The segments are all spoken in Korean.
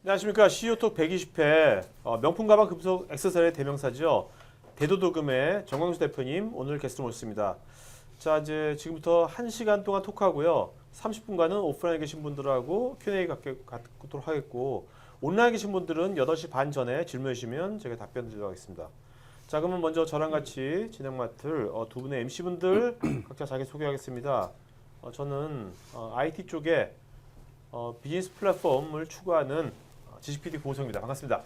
안녕하십니까. CEO톡 120회 명품 가방 금속 액세서리의 대명사죠. 대도도금의 정광수 대표님 오늘 게스트로 모셨습니다. 자, 이제 지금부터 1시간 동안 토크하고요. 30분간은 오프라인에 계신 분들하고 Q&A 갖도록 하겠고, 온라인에 계신 분들은 8시 반 전에 질문해 주시면 제가 답변 드리도록 하겠습니다. 자, 그러면 먼저 저랑 같이 진행 맡을 두 분의 MC분들 각자 자기 소개하겠습니다. 저는 IT 쪽에 비즈니스 플랫폼을 추구하는 지식 PD 고성입니다. 반갑습니다.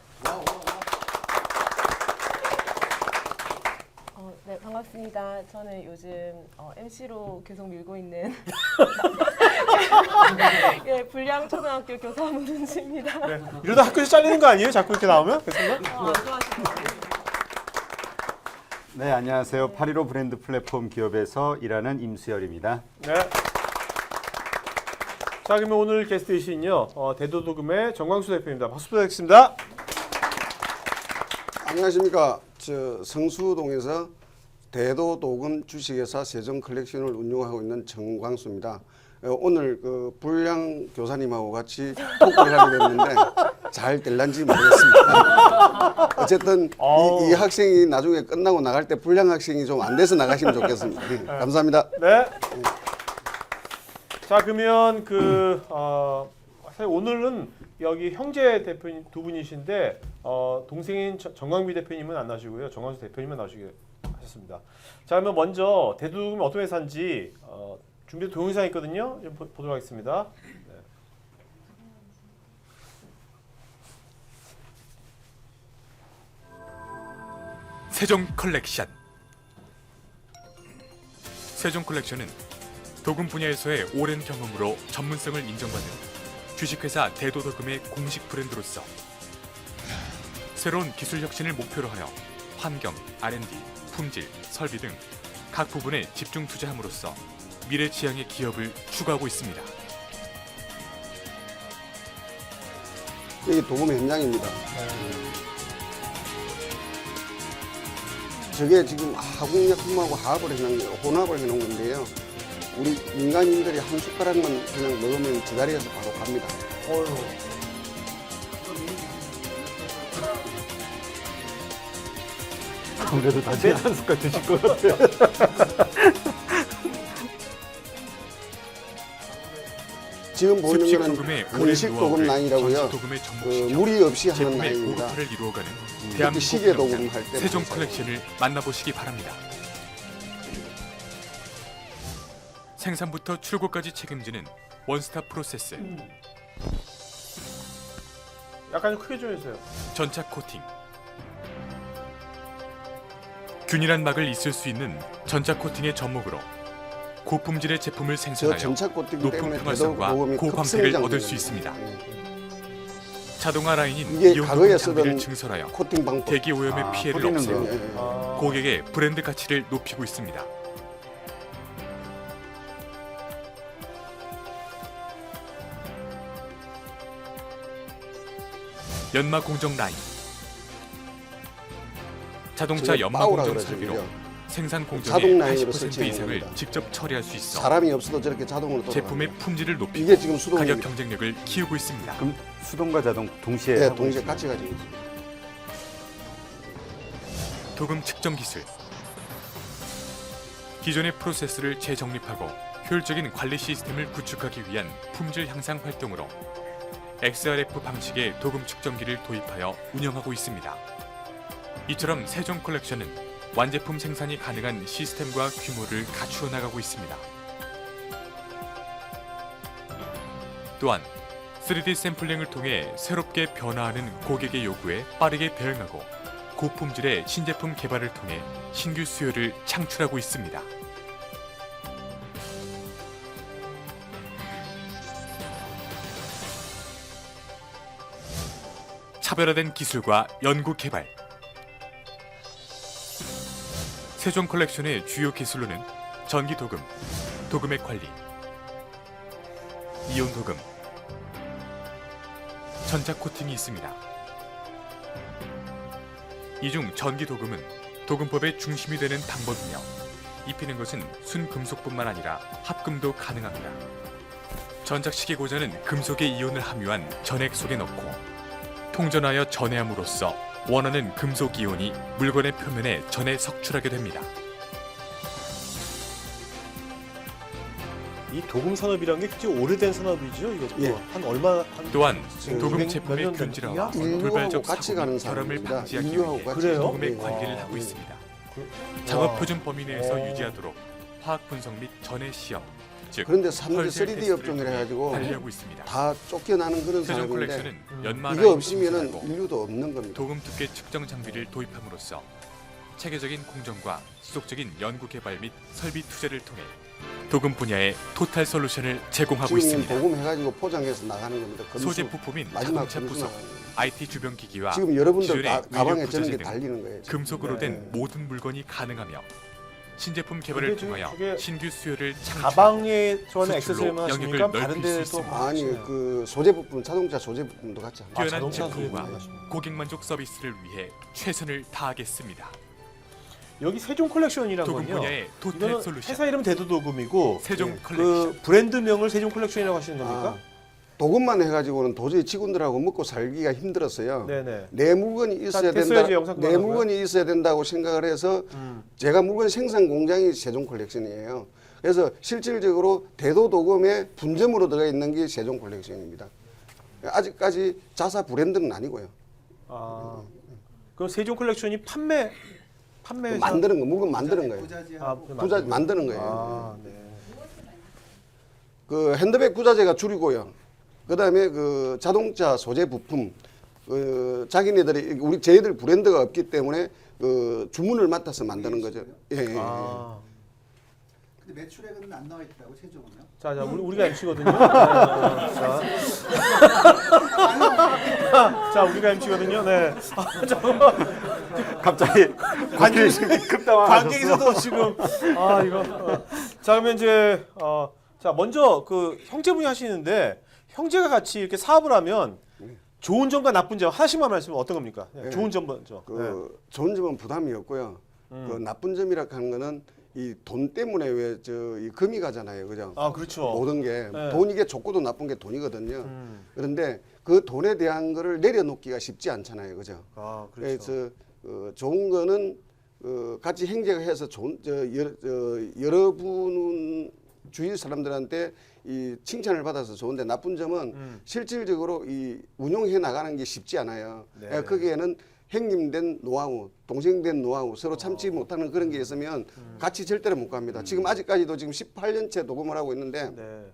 네, 반갑습니다. 저는 요즘 MC로 계속 밀고 있는 예, 불량초등학교 교사 문은지입니다. 네. 이러다 학교에서 잘리는 거 아니에요? 자꾸 이렇게 나오면? 교수님? 네, 안녕하세요. 815 브랜드 플랫폼 기업에서 일하는 임수열입니다. 네. 자, 그러면 오늘 게스트이신요. 대도도금의 정광수 대표입니다. 박수 부탁드리겠습니다. 안녕하십니까. 저 성수동에서 대도도금 주식회사 세종 컬렉션을 운영하고 있는 정광수입니다. 오늘 그 불량 교사님하고 같이 토크를 하게 됐는데 잘 될란지 모르겠습니다. 어쨌든 이 학생이 나중에 끝나고 나갈 때 불량 학생이 좀 안 돼서 나가시면 좋겠습니다. 네, 감사합니다. 네. 자, 그러면 사실 오늘은 여기 형제 대표님 두 분이신데 동생인 정광미 대표님은 안 나오시고요. 정광수 대표님만 나오시게 하셨습니다. 자, 그러면 먼저 대도금이 어떤 회사인지 준비된 동영상이 있거든요. 좀 보도록 하겠습니다. 네. 세종 컬렉션. 세종 컬렉션은 도금 분야에서의 오랜 경험으로 전문성을 인정받는 주식회사 대도도금의 공식 브랜드로서 새로운 기술 혁신을 목표로 하여 환경, R&D, 품질, 설비 등 각 부분에 집중 투자함으로써 미래 지향의 기업을 추구하고 있습니다. 여기 도금 현장입니다. 저게 지금 화공약품하고 화합을 해놓은 거예요. 혼합을 해놓은 건데요. 우리 민간인들이 한 숟가락만 그냥 먹으면 저 자리에서 바로 갑니다. 아무래도 다시 한 숟갈 드실 것 같아요. 지금 보이는 습식 거는 도금의 오랜 근식 도금 노하우를 라인이라고요. 전식 도금에 접목시켜 무리 없이 하는 제품의 라인입니다. 고급화를 이루어가는 특히 대한민국 시계 도금 명장 할 때 세종 많이 컬렉션을 만나보시기 바랍니다. 생산부터 출고까지 책임지는 원스톱 프로세스, 약간 좀 크게 좀 해주세요. 전착 코팅, 균일한 막을 있을 수 있는 전착 코팅의 접목으로 고품질의 제품을 저 생산하여 전착 코팅 높은 때문에 평활성과 대도금이 고광택을 급성장 얻을 수 중입니다. 있습니다. 예. 자동화 라인인 이게 이온 과거에 도금 쓰던 장비를 증설하여 코팅 방법. 대기 오염의 피해를 뿌리는 없애고 거. 고객의 브랜드 가치를 높이고 있습니다. 연마 공정 라인, 자동차 저게 연마 바우라 공정 그러죠, 설비로 그죠? 생산 공정의 자동 라인으로 80% 설치해 놓은 이상을 겁니다. 직접 처리할 수 있어 사람이 없어도 저렇게 자동으로 돌아가요. 제품의 품질을 높이고 이게 지금 가격 수동입니다. 경쟁력을 키우고 있습니다. 그럼 수동과 자동 동시에 네, 하고 동시에 있습니다. 같이 가지고 있습니다. 도금 측정 기술, 기존의 프로세스를 재정립하고 효율적인 관리 시스템을 구축하기 위한 품질 향상 활동으로 XRF 방식의 도금 측정기를 도입하여 운영하고 있습니다. 이처럼 세종 컬렉션은 완제품 생산이 가능한 시스템과 규모를 갖추어 나가고 있습니다. 또한 3D 샘플링을 통해 새롭게 변화하는 고객의 요구에 빠르게 대응하고 고품질의 신제품 개발을 통해 신규 수요를 창출하고 있습니다. 차별화된 기술과 연구 개발. 세종 컬렉션의 주요 기술로는 전기 도금, 도금의 관리, 이온 도금, 전착 코팅이 있습니다. 이 중 전기 도금은 도금법의 중심이 되는 방법이며 입히는 것은 순금속뿐만 아니라 합금도 가능합니다. 전착식의 고자는 금속의 이온을 함유한 전액 속에 넣고 통전하여 전해함으로써 원하는 금속 이온이 물건의 표면에 전해 석출하게 됩니다. 이 도금 산업이라는 게 굉장히 오래된 산업이죠. 이것도 예. 한 얼마 한 또한 지금 도금 200 제품의 몇 년 균질화와 됐냐? 돌발적 같이 가는 사고, 결함을 사람입니다. 방지하기 인류하고 위해 같이. 그래요? 도금의 예. 관리를 와. 하고 있습니다. 와. 작업 표준 범위 내에서 어. 유지하도록 화학 분석 및 전해 시험, 즉 그런데 3D, 펄셀 3D 테스트를 업종이라 통해 해가지고 관리하고 있습니다. 다 쫓겨나는 그런 세종 사람인데 컬렉션은 연마나 이거 없으면은 인류도 없는 겁니다. 도금 두께 측정 장비를 도입함으로써 체계적인 공정과 지속적인 연구 개발 및 설비 투자를 통해 도금 분야의 토탈 솔루션을 제공하고 지금 있습니다. 도금해가지고 포장해서 나가는 겁니다. 금수. 소재 부품인 마지막 자동차 금수 부속, 나가는 겁니다. IT 주변 기기와 지금 여러분들 기존의 가방에 의료 저런 게 부자재 등 달리는 거예요. 지금. 금속으로 네. 된 모든 물건이 가능하며 신제품 개발을 근데 지금 통하여 저게 신규 수요를 창출하고 가방에 들어가는 수출로 액세서리만 영역을 하시니까 넓힐 다른 데도 수 있습니다. 아니 하시네요. 그 소재 부품, 자동차 소재 부품도 같이 합니다. 뛰어난 자동차 제품과 소재도 하시네요. 고객 만족 서비스를 위해 최선을 다하겠습니다. 여기 세종 컬렉션이라는 도금 건요. 분야의 토탈 이거는 솔루션 회사 이름 대도도금이고 세종 예. 컬렉션. 그 브랜드명을 세종 컬렉션이라고 하시는 겁니까? 아, 도금만 해가지고는 도저히 직원들하고 먹고 살기가 힘들었어요. 네네. 내 물건이 있어야 자, 된다. 됐어야지, 영상 내 그만하고요. 물건이 있어야 된다고 생각을 해서 제가 물건 생산 공장이 세종 컬렉션이에요. 그래서 실질적으로 대도도금의 분점으로 들어가 있는 게 세종 컬렉션입니다. 아직까지 자사 브랜드는 아니고요. 아, 그럼 세종 컬렉션이 판매 만드는 거, 물건 만드는 거예요. 아, 부자 만드는 거예요. 아, 네. 그 핸드백 부자재가 줄이고요. 그다음에 그 자동차 소재 부품, 그 자기네들이 우리 저희들 브랜드가 없기 때문에 그 주문을 맡아서 만드는 거죠. 예, 예, 예. 아. 근데 매출액은 안 나와 있다고 최종은요? 자, 우리가 MC거든요. 자. 자, 우리가 MC거든요. 네. 갑자기 관객에서도 지금 이거. 자, 그러면 이제 자, 먼저 그 형제분이 하시는데 형제가 같이 이렇게 사업을 하면 좋은 점과 나쁜 점 하나씩만 말씀하면 어떤 겁니까? 네, 네. 좋은 점 먼저. 그 좋은 점은 부담이 없고요. 그 나쁜 점이라 하는 거는 이 돈 때문에 왜 저 이 금이 가잖아요, 그죠? 아, 그렇죠. 모든 게 네. 돈 이게 좋고도 나쁜 게 돈이거든요. 그런데 그 돈에 대한 거를 내려놓기가 쉽지 않잖아요, 그죠? 아, 그렇죠. 그래서 좋은 거는 같이 행제가 해서 좋은 여러분 주위 사람들한테 이 칭찬을 받아서 좋은데 나쁜 점은 실질적으로 이 운용해 나가는 게 쉽지 않아요. 네. 그러니까 거기에는 형님된 노하우, 동생된 노하우 서로 참지 못하는 그런 게 있으면 같이 절대로 못 갑니다. 지금 아직까지도 지금 18년째 녹음을 하고 있는데 네.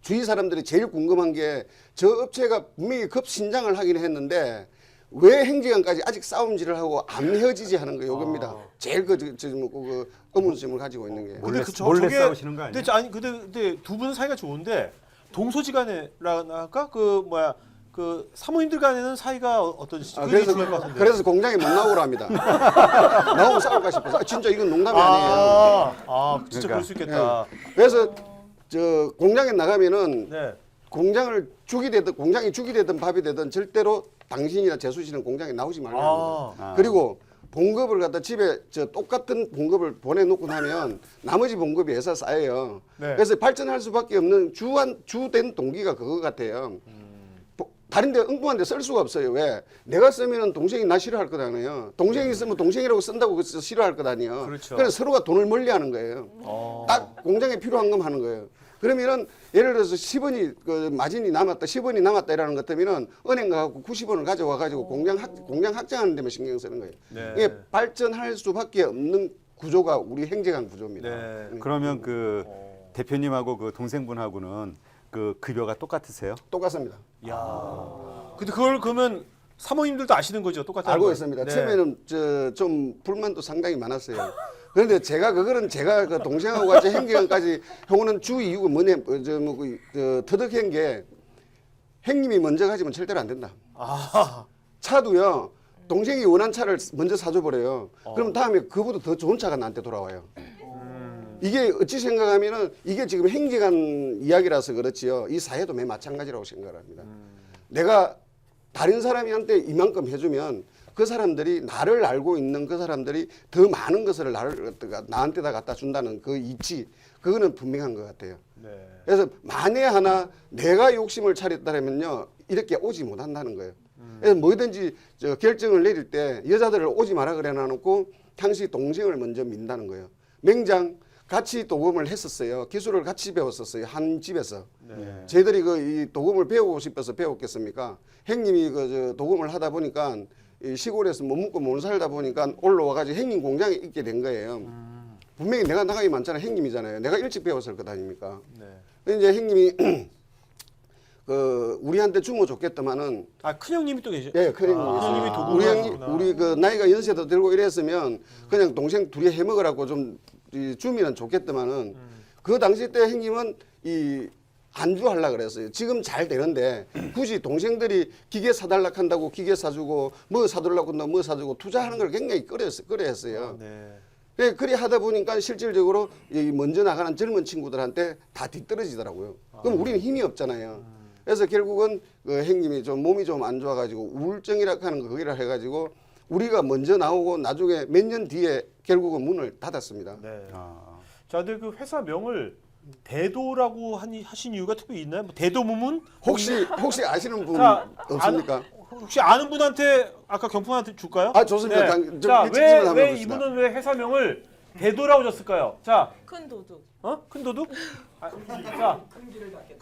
주위 사람들이 제일 궁금한 게 저 업체가 분명히 급신장을 하긴 했는데 왜 행지관까지 아직 싸움질을 하고 안 헤어지지 하는 거 요겁니다. 제일 그 의문점을 가지고 있는 게. 몰래 그쵸, 몰래 저게- 싸우시는 거 아니에요? 근데 아니 근데 두 분 사이가 좋은데 동서지간에랄까 그 뭐야 그 사모님들 간에는 사이가 어떤지 그게 그래서 중요할 것 같은데. 그래서 공장에 못 나오라 합니다. 나오면 싸울까 싶어서 진짜 이건 농담이 아니에요. 진짜 그러니까. 그럴 수 있겠다. 그래서 저 공장에 나가면은 네. 공장을 죽이 되든 공장이 죽이 되든 밥이 되든 절대로 당신이나 재수 씨는 공장에 나오지 말라 합니다. 아. 그리고 봉급을 갖다 집에 저 똑같은 봉급을 보내놓고 나면 나머지 봉급이 회사 쌓여요. 네. 그래서 발전할 수밖에 없는 주된 동기가 그거 같아요. 다른 데 엉뚱한 데 쓸 수가 없어요. 왜? 내가 쓰면은 동생이 나 싫어할 것 아니에요. 동생이 쓰면 동생이라고 쓴다고 그래서 싫어할 것 아니에요. 그렇죠. 그래서 서로가 돈을 멀리 하는 거예요. 딱 공장에 필요한 것만 하는 거예요. 그러면은 예를 들어서 10원이 그 마진이 남았다, 10원이 남았다 이라는 것 때문에는 은행 가고 90원을 가져와 가지고 공장 확장하는 데만 신경 쓰는 거예요. 네. 이게 발전할 수밖에 없는 구조가 우리 행정관 구조입니다. 네. 그러면 그 대표님하고 그 동생분하고는 그 급여가 똑같으세요? 똑같습니다. 야. 근데 그걸 그러면 사모님들도 아시는 거죠? 똑같다는 알고 걸? 있습니다. 네. 처음에는 좀 불만도 상당히 많았어요. 그런데 제가 제가 그 동생하고 같이 행기관까지 형은 주 이유가 뭐냐, 터득한 게 형님이 먼저 가지면 절대로 안 된다. 아. 차도요. 동생이 원한 차를 먼저 사줘 버려요. 그럼 다음에 그보다 더 좋은 차가 나한테 돌아와요. 이게 어찌 생각하면은 이게 지금 행기관 이야기라서 그렇지요. 이 사회도 매 마찬가지라고 생각을 합니다. 내가 다른 사람한테 이만큼 해주면 그 사람들이 나를 알고 있는 그 사람들이 더 많은 것을 나한테다 갖다 준다는 그 이치, 그거는 분명한 것 같아요. 네. 그래서 만에 하나 내가 욕심을 차렸다면요 이렇게 오지 못한다는 거예요. 그래서 뭐든지 저 결정을 내릴 때 여자들을 오지 마라 그래 놔놓고 당시 동생을 먼저 민다는 거예요. 맹장 같이 도금을 했었어요. 기술을 같이 배웠었어요. 한 집에서. 네. 저희들이 그 이 도금을 배우고 싶어서 배웠겠습니까? 형님이 그 저 도금을 하다 보니까 이 시골에서 못 먹고 못 살다 보니까 올라와가지고 형님 공장에 있게 된 거예요. 분명히 내가 나가기 많잖아요. 형님이잖아요. 내가 일찍 배웠을 것 아닙니까? 네. 근데 이제 형님이 그 우리한테 주모 좋겠더만은 아, 큰형님이 또 계셔. 예, 큰 형님이 아, 있어요. 형님이 도금을 우리 형님 하셨구나. 우리 그 나이가 연세도 들고 이랬으면 그냥 동생 둘이 해 먹으라고 좀 주면은 좋겠더만은 그 당시 때 형님은 이 안주하려고 그랬어요. 지금 잘 되는데 굳이 동생들이 기계 사달라 한다고 기계 사주고 뭐 사달라고 한다고 뭐 사주고 투자하는 걸 굉장히 꺼려했어요. 네. 그리 하다 보니까 실질적으로 이 먼저 나가는 젊은 친구들한테 다 뒤떨어지더라고요. 그럼 우리는 힘이 없잖아요. 그래서 결국은 그 형님이 좀 몸이 좀 안 좋아가지고 우울증이라 하는 거 거기라 해가지고 우리가 먼저 나오고 나중에 몇 년 뒤에 결국은 문을 닫았습니다. 네. 아, 자, 근데 그 회사 명을 대도라고 하신 이유가 특별히 있나요? 뭐 대도무문? 혹시 아시는 분 자, 없습니까? 혹시 아는 분한테 아까 경품한테 줄까요? 아, 좋습니다. 좀 자, 일찍 질문 한번 왜 해봅시다. 이분은 왜 회사명을 대도라고 줬을까요? 자, 큰 도둑. 큰 도둑? 자, 큰 길을 닦겠다.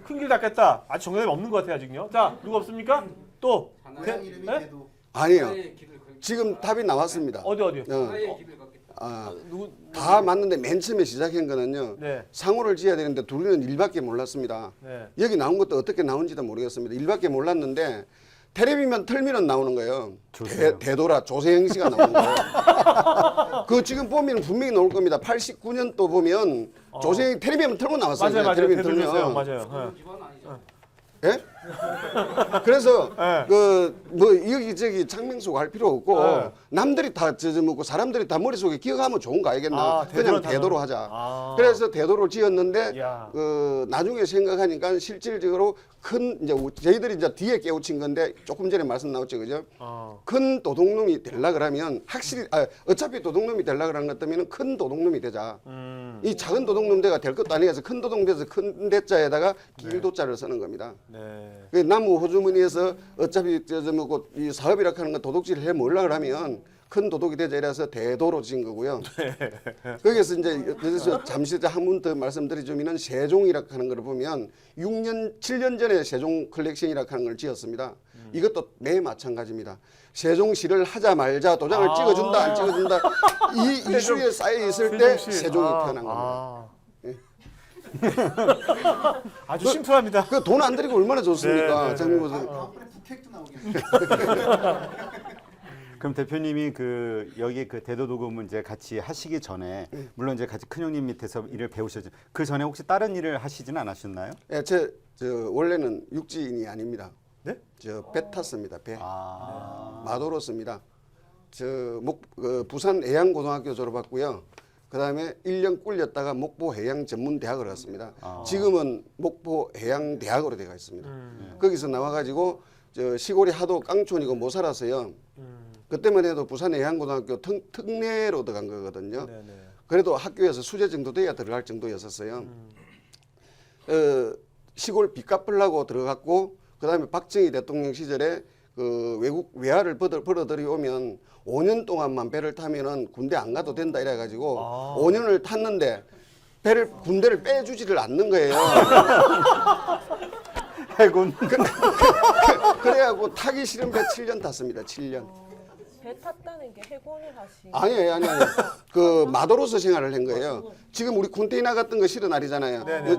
큰 길 닦겠다. 아직 정답이 없는 것 같아요, 아직요. 자, 누구 없습니까? 또 고향 이름이 네? 대도. 아니요. 지금 답이 나왔습니다. 어디요? 누구? 다 맞는데 맨 처음에 시작한 거는요. 네. 상호를 지어야 되는데 둘이는 일밖에 몰랐습니다. 네. 여기 나온 것도 어떻게 나온지도 모르겠습니다. 일밖에 몰랐는데 텔레비면 틀면은 나오는 거예요. 대도라 조세영 씨가 나오는 거예요. 그 지금 보면 분명히 나올 겁니다. 89년도 보면 조세영 텔레비면 틀고 나왔어요. 맞아요. 텔레비전 대도주세요. 틀면. 맞아요. 예? 그래서 네. 그 뭐 여기저기 장명수 할 필요 없고 네. 남들이 다 젖어먹고 사람들이 다 머릿속에 기억하면 좋은 거 알겠나? 아, 그냥 대도는 대도로 하자. 아. 그래서 대도를 지었는데 야. 그 나중에 생각하니까 실질적으로 큰 이제 저희들이 이제 뒤에 깨우친 건데 조금 전에 말씀 나왔죠, 그죠? 큰 도둑놈이 되려 그러면 확실히 어차피 도둑놈이 되려 그러는 것 때문에 큰 도둑놈이 되자. 이 작은 도둑놈대가 될 것도 아니어서 큰 도둑놈에서 큰 대자에다가 길도자를 쓰는 겁니다. 네. 그 나무 호주머니에서 어차피 뭐고 이 사업이라 하는 건 도둑질을 해 몰라 그러면 큰 도둑이 되자 이래서 대도로 지은 거고요. 거기에서 이제 그래서 잠시 한 번 더 말씀드리자면은 세종이라 하는 걸 보면 7년 전에 세종 컬렉션이라 하는 걸 지었습니다. 이것도 매 마찬가지입니다. 세종시를 하자 말자 도장을 찍어준다 안 찍어준다 이 이슈에 쌓여 있을 때 세종이 태어난 겁니다. 아주 심플합니다. 그 돈 안 들이고 얼마나 좋습니까? 네, 네, 장민구 아, 선생님. 다음번에 북핵도 나오겠네. 그럼 대표님이 그 여기 그 대도도금 문제 같이 하시기 전에 물론 이제 같이 큰형님 밑에서 일을 배우셨죠. 그 전에 혹시 다른 일을 하시지는 않으셨나요? 예, 저 원래는 육지인이 아닙니다. 네? 저 배 탔습니다. 배. 아, 마도로스입니다. 부산 해양고등학교 졸업했고요. 그다음에 1년 꿀렸다가 목포 해양전문대학을 갔습니다. 지금은 목포 해양대학으로 되어 있습니다. 거기서 나와가지고 저 시골이 하도 깡촌이고 못 살았어요. 그때만 해도 부산 해양고등학교 특례로 들어간 거거든요. 네네. 그래도 학교에서 수재 정도 돼야 들어갈 정도였었어요. 시골 빚 갚으려고 들어갔고 그다음에 박정희 대통령 시절에 그 외국 외화를 벌어들이 오면 5년 동안만 배를 타면은 군대 안 가도 된다 이래가지고 5년을 탔는데 군대를 빼주지를 않는 거예요. 해군. 그래갖고 타기 싫은 배 7년 탔습니다. 7년. 배 탔다는 게 해군을 하신. 아니에요. 그 마도로서 생활을 한 거예요. 지금 우리 컨테이너 같은 거 실은 날이잖아요. 네네.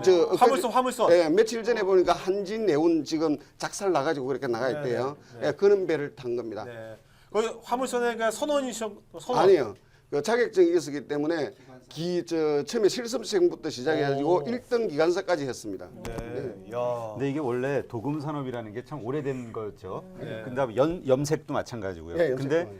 화물선. 예, 며칠 전에 보니까 한진내운 지금 작살 나가지고 그렇게 나가 있대요. 네네. 예, 그런 배를 탄 겁니다. 네. 그 화물선에 그 선원. 아니요. 그 자격증이 있었기 때문에 처음에 실습생부터 시작해가지고 1등 기관사까지 했습니다. 네. 야. 근데 이게 원래 도금 산업이라는 게 참 오래된 거죠. 네. 근데 염색도 마찬가지고요. 예, 염색도 근데 많이.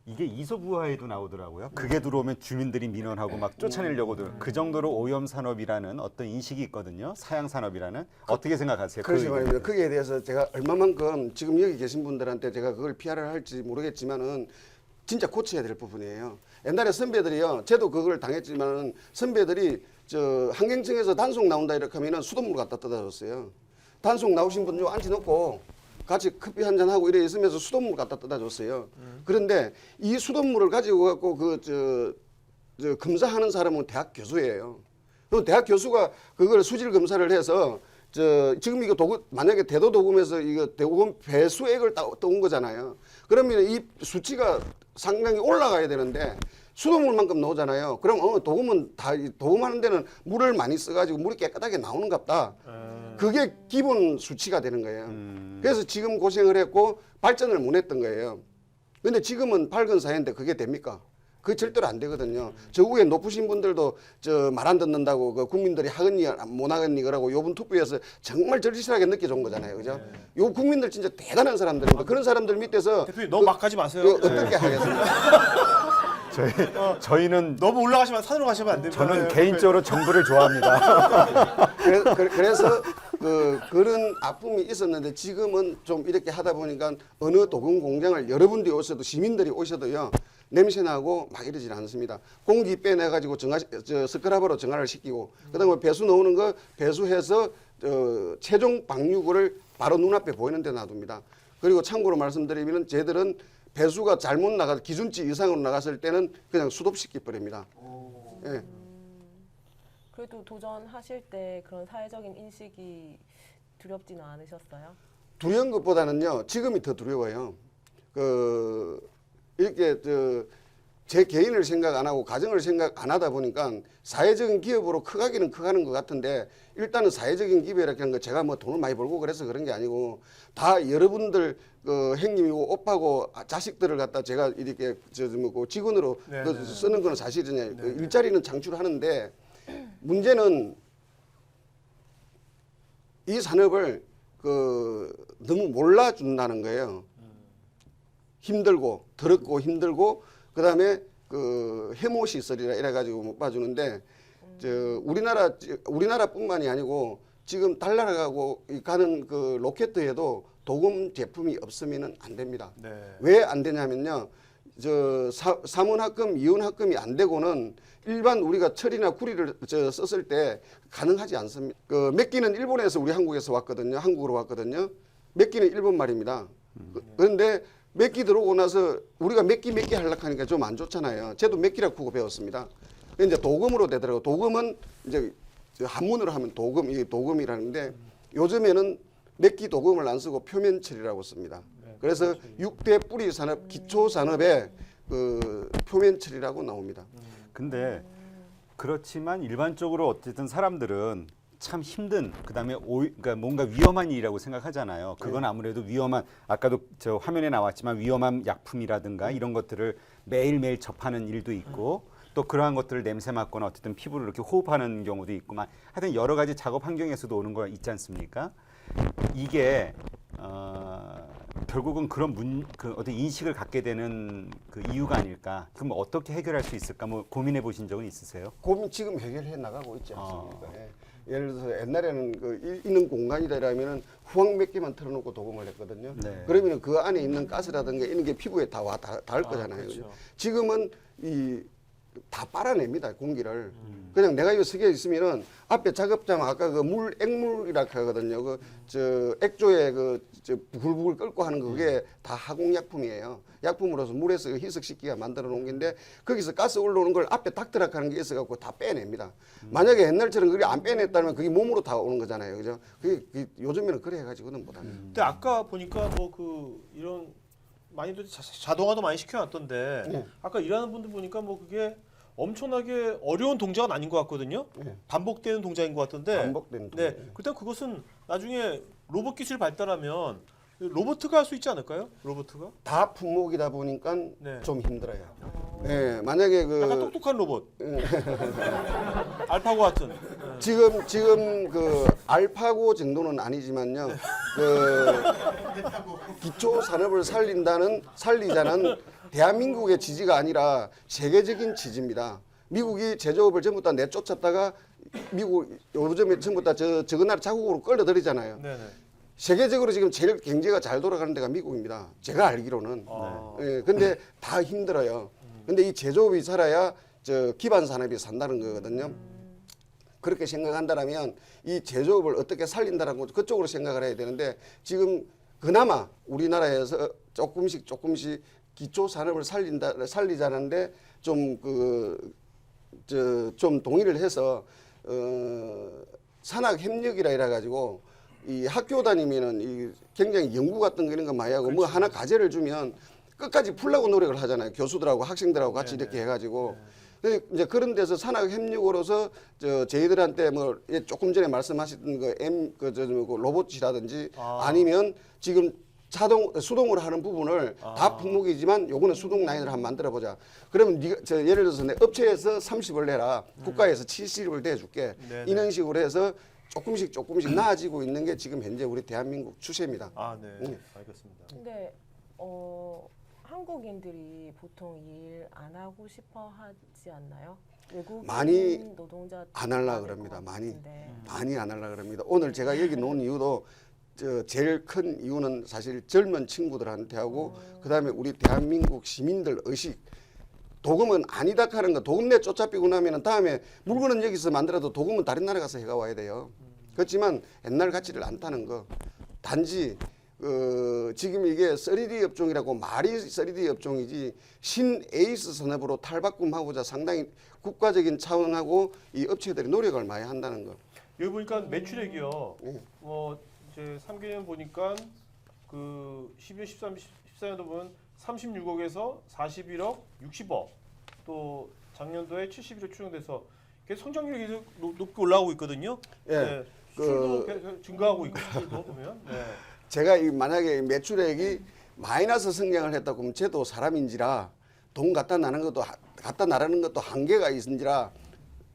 이게 이소부화에도 나오더라고요. 그게 들어오면 주민들이 민원하고 막 쫓아내려고도 그 정도로 오염 산업이라는 어떤 인식이 있거든요. 사양 산업이라는 어떻게 생각하세요? 그렇지 그 말입니다. 거기에 대해서 제가 얼마만큼 지금 여기 계신 분들한테 제가 그걸 피하를 할지 모르겠지만은 진짜 고쳐야 될 부분이에요. 옛날에 선배들이요, 저도 그걸 당했지만은 선배들이 환경청에서 단속 나온다 이렇게 하면은 수돗물 갖다 떠다 줬어요. 단속 나오신 분 좀 앉혀놓고 같이 커피 한잔 하고 이래 있으면서 수돗물 갖다 떠다 줬어요. 그런데 이 수돗물을 가지고 갖고 저 검사하는 사람은 대학 교수예요. 그럼 대학 교수가 그걸 수질 검사를 해서 지금 이거 만약에 대도 도금에서 이거 도금 배수액을 떠온 거잖아요. 그러면 이 수치가 상당히 올라가야 되는데 수돗물만큼 나오잖아요. 그럼 도금은 도금하는 데는 물을 많이 써가지고 물이 깨끗하게 나오는갑다. 그게 기본 수치가 되는 거예요. 그래서 지금 고생을 했고 발전을 못 했던 거예요. 근데 지금은 밝은 사회인데 그게 됩니까? 그게 절대로 안 되거든요. 저 위에 높으신 분들도 말 안 듣는다고 그 국민들이 하겠니 못 하겠니 그러고 요번 투표에서 정말 절실하게 느껴준 거잖아요. 그죠? 요 국민들 진짜 대단한 사람들입니다. 그런 사람들 밑에서 대표님 너무 막 가지 마세요. 어떻게 하겠습니까? 저희는 너무 올라가시면 산으로 가시면 안 됩니다. 저는 개인적으로 정부를 좋아합니다. 그래서 그런 아픔이 있었는데 지금은 좀 이렇게 하다 보니까 어느 도금 공장을 여러분들이 오셔도 시민들이 오셔도요 냄새나고 막 이러질 않습니다. 공기 빼내가지고 스크라버로 정화를 시키고 그다음에 배수 나오는 거 배수해서 최종 방류구를 바로 눈앞에 보이는 데 놔둡니다. 그리고 참고로 말씀드리면 쟤들은 배수가 잘못 나가 기준치 이상으로 나갔을 때는 그냥 수도시켜 버립니다. 예. 그래도 도전하실 때 그런 사회적인 인식이 두렵지는 않으셨어요? 두려운 것보다는요 지금이 더 두려워요. 이렇게 제 개인을 생각 안 하고 가정을 생각 안 하다 보니까 사회적인 기업으로 커가기는 커가는 것 같은데 일단은 사회적인 기업이라는 거 제가 뭐 돈을 많이 벌고 그래서 그런 게 아니고 다 여러분들 형님이고 오빠고 자식들을 갖다 제가 이렇게 직원으로 쓰는 거는 사실이잖아요. 일자리는 창출하는데 문제는 이 산업을 너무 몰라준다는 거예요. 힘들고 더럽고 힘들고 그다음에 해모 시설이라 이래가지고 못 봐주는데 우리나라뿐만이 아니고 지금 달나라가고 가는 로켓에도 도금 제품이 없으면은 안 됩니다. 네. 왜 안 되냐면요. 사문합금, 이윤합금이 안 되고는 일반 우리가 철이나 구리를 썼을 때 가능하지 않습니다. 맥기는 일본에서 우리 한국에서 왔거든요. 한국으로 왔거든요. 맥기는 일본 말입니다. 그런데 맥기 들어오고 나서 우리가 맥기 하려고 하니까 좀 안 좋잖아요. 저도 맥기라고 배웠습니다. 이제 도금으로 되더라고요. 도금은 이제 한문으로 하면 도금, 이게 도금이라는데 요즘에는 맥기 도금을 안 쓰고 표면 처리라고 씁니다. 그래서 6대 뿌리 산업, 기초 산업의 표면 처리라고 나옵니다. 근데 그렇지만 일반적으로 어쨌든 사람들은 참 힘든 그다음에 그러니까 뭔가 위험한 일이라고 생각하잖아요. 그건 아무래도 위험한 아까도 저 화면에 나왔지만 위험한 약품이라든가 이런 것들을 매일매일 접하는 일도 있고 또 그러한 것들을 냄새 맡거나 어쨌든 피부를 이렇게 호흡하는 경우도 있고 하여튼 여러 가지 작업 환경에서도 오는 거 있지 않습니까? 이게 결국은 그런 어떤 인식을 갖게 되는 그 이유가 아닐까. 그럼 어떻게 해결할 수 있을까? 뭐 고민해 보신 적은 있으세요? 고민 지금 해결해 나가고 있지 않습니까? 예. 예를 들어서 옛날에는 있는 공간이라면은 후황 몇 개만 틀어놓고 도금을 했거든요. 네. 그러면 그 안에 있는 가스라든가 이런 게 피부에 다 닿을 거잖아요. 그렇죠. 지금은 다 빨아냅니다 공기를. 그냥 내가 이거 쓰게 있으면은 앞에 작업장 아까 액물이라 하거든요. 액조에 부글부글 끓고 하는 그게 다 화공약품이에요. 약품으로서 물에서 희석시키가 만들어 놓은 건데 거기서 가스 올라오는 걸 앞에 닥터락 하는 게 있어갖고 다 빼냅니다. 만약에 옛날처럼 그게 안 빼냈다면 그게 몸으로 다 오는 거잖아요. 그죠? 그게 요즘에는 그래 해가지고는 못합니다. 근데 아까 보니까 이런 많이들 자동화도 많이 시켜놨던데 네. 아까 일하는 분들 보니까 그게 엄청나게 어려운 동작은 아닌 것 같거든요. 네. 반복되는 동작인 것 같던데. 반복되는 네. 동작. 그렇다면 그것은 나중에 로봇 기술이 발달하면 로봇가 할 수 있지 않을까요? 로봇가? 다 품목이다 보니까 네. 좀 힘들어요. 네, 만약에 약간 똑똑한 로봇. 알파고 같은. 지금 알파고 정도는 아니지만요. 기초 산업을 살리자는 대한민국의 지지가 아니라 세계적인 지지입니다. 미국이 제조업을 전부 다 내쫓았다가 미국 요즘에 전부 다 저거 나라 자국으로 끌어들이잖아요. 네네. 세계적으로 지금 제일 경제가 잘 돌아가는 데가 미국입니다. 제가 알기로는. 예, 근데 다 힘들어요. 근데 이 제조업이 살아야 기반 산업이 산다는 거거든요. 그렇게 생각한다면 이 제조업을 어떻게 살린다라고 그쪽으로 생각을 해야 되는데 지금 그나마 우리나라에서 조금씩 기초 산업을 살리자는데 좀 좀 동의를 해서 산학 협력이라 이래 가지고 이 학교 다니면은 이 굉장히 연구 같은 거 이런 거 많이 하고 뭐 하나 과제를 주면 끝까지 풀려고 노력을 하잖아요. 교수들하고 학생들하고 같이 이렇게 해가지고. 근데 이제 그런 데서 산학 협력으로서 저희들한테 뭐 조금 전에 말씀하셨던 그 로봇이라든지 아니면 지금 수동으로 하는 부분을 다 품목이지만 요거는 수동 라인을 한번 만들어 보자. 그러면 예를 들어서 내 업체에서 30을 내라. 국가에서 70을 대줄게. 이런 식으로 해서 조금씩 나아지고 있는 게 지금 현재 우리 대한민국 추세입니다. 아, 네. 알겠습니다. 근데 한국인들이 보통 일 안 하고 싶어 하지 않나요? 외국인 많이 노동자 안 하려고 그럽니다. 많이 안 하려고 그럽니다. 오늘 제가 여기 놓은 이유도 제일 큰 이유는 사실 젊은 친구들한테 하고 그다음에 우리 대한민국 시민들 의식. 도금은 아니다 하는 거. 도금 내 쫓아삐고 나면은 다음에 물건은 여기서 만들어도 도금은 다른 나라 가서 해가 와야 돼요. 그렇지만 옛날 가치를 안 타는 거. 단지 지금 이게 3D 업종이라고 말이 3D 업종이지 신 에이스 산업으로 탈바꿈하고자 상당히 국가적인 차원하고 이 업체들이 노력을 많이 한다는 거. 여기 보니까 매출액이요. 이제 3개년 보니까 그 12년, 13, 14년도 보면 36억에서 41억, 60억. 또 작년도에 71억 추정돼서 계속 성장률이 계속 높게 올라가고 있거든요. 예. 네. 수출도 계속 증가하고 있거든요. 보면. 네. 제가 만약에 매출액이 마이너스 성장을 했다 그러면 저도 사람인지라 돈 갖다 나르는 것도 한계가 있은지라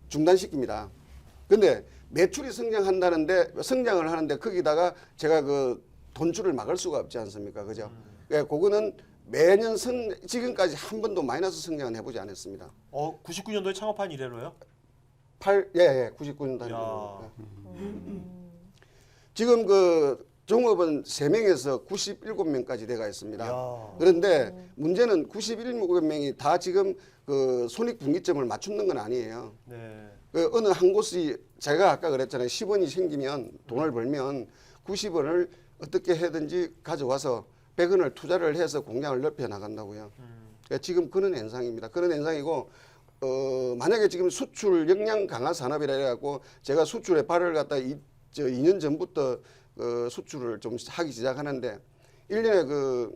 중단시킵니다. 근데 매출이 성장을 하는데 거기다가 제가 그 돈줄을 막을 수가 없지 않습니까? 그죠? 그거는 매년 지금까지 한 번도 마이너스 성장은 해보지 않았습니다. 99년도에 창업한 이래로요? 99년 단위로. 지금 그 종업은 3명에서 97명까지 돼가 있습니다. 그런데 문제는 91명이 다 지금 그 손익분기점을 맞추는 건 아니에요. 네. 그 어느 한 곳이 제가 아까 그랬잖아요. 10원이 생기면 돈을 벌면 90원을 어떻게 해든지 가져와서 100원을 투자를 해서 공장을 넓혀 나간다고요. 그러니까 지금 그런 현상입니다. 그런 현상이고 만약에 지금 수출 역량 강화 산업이라 해갖고 제가 수출에 발을 갖다 2년 전부터 수출을 좀 하기 시작하는데 1년에 그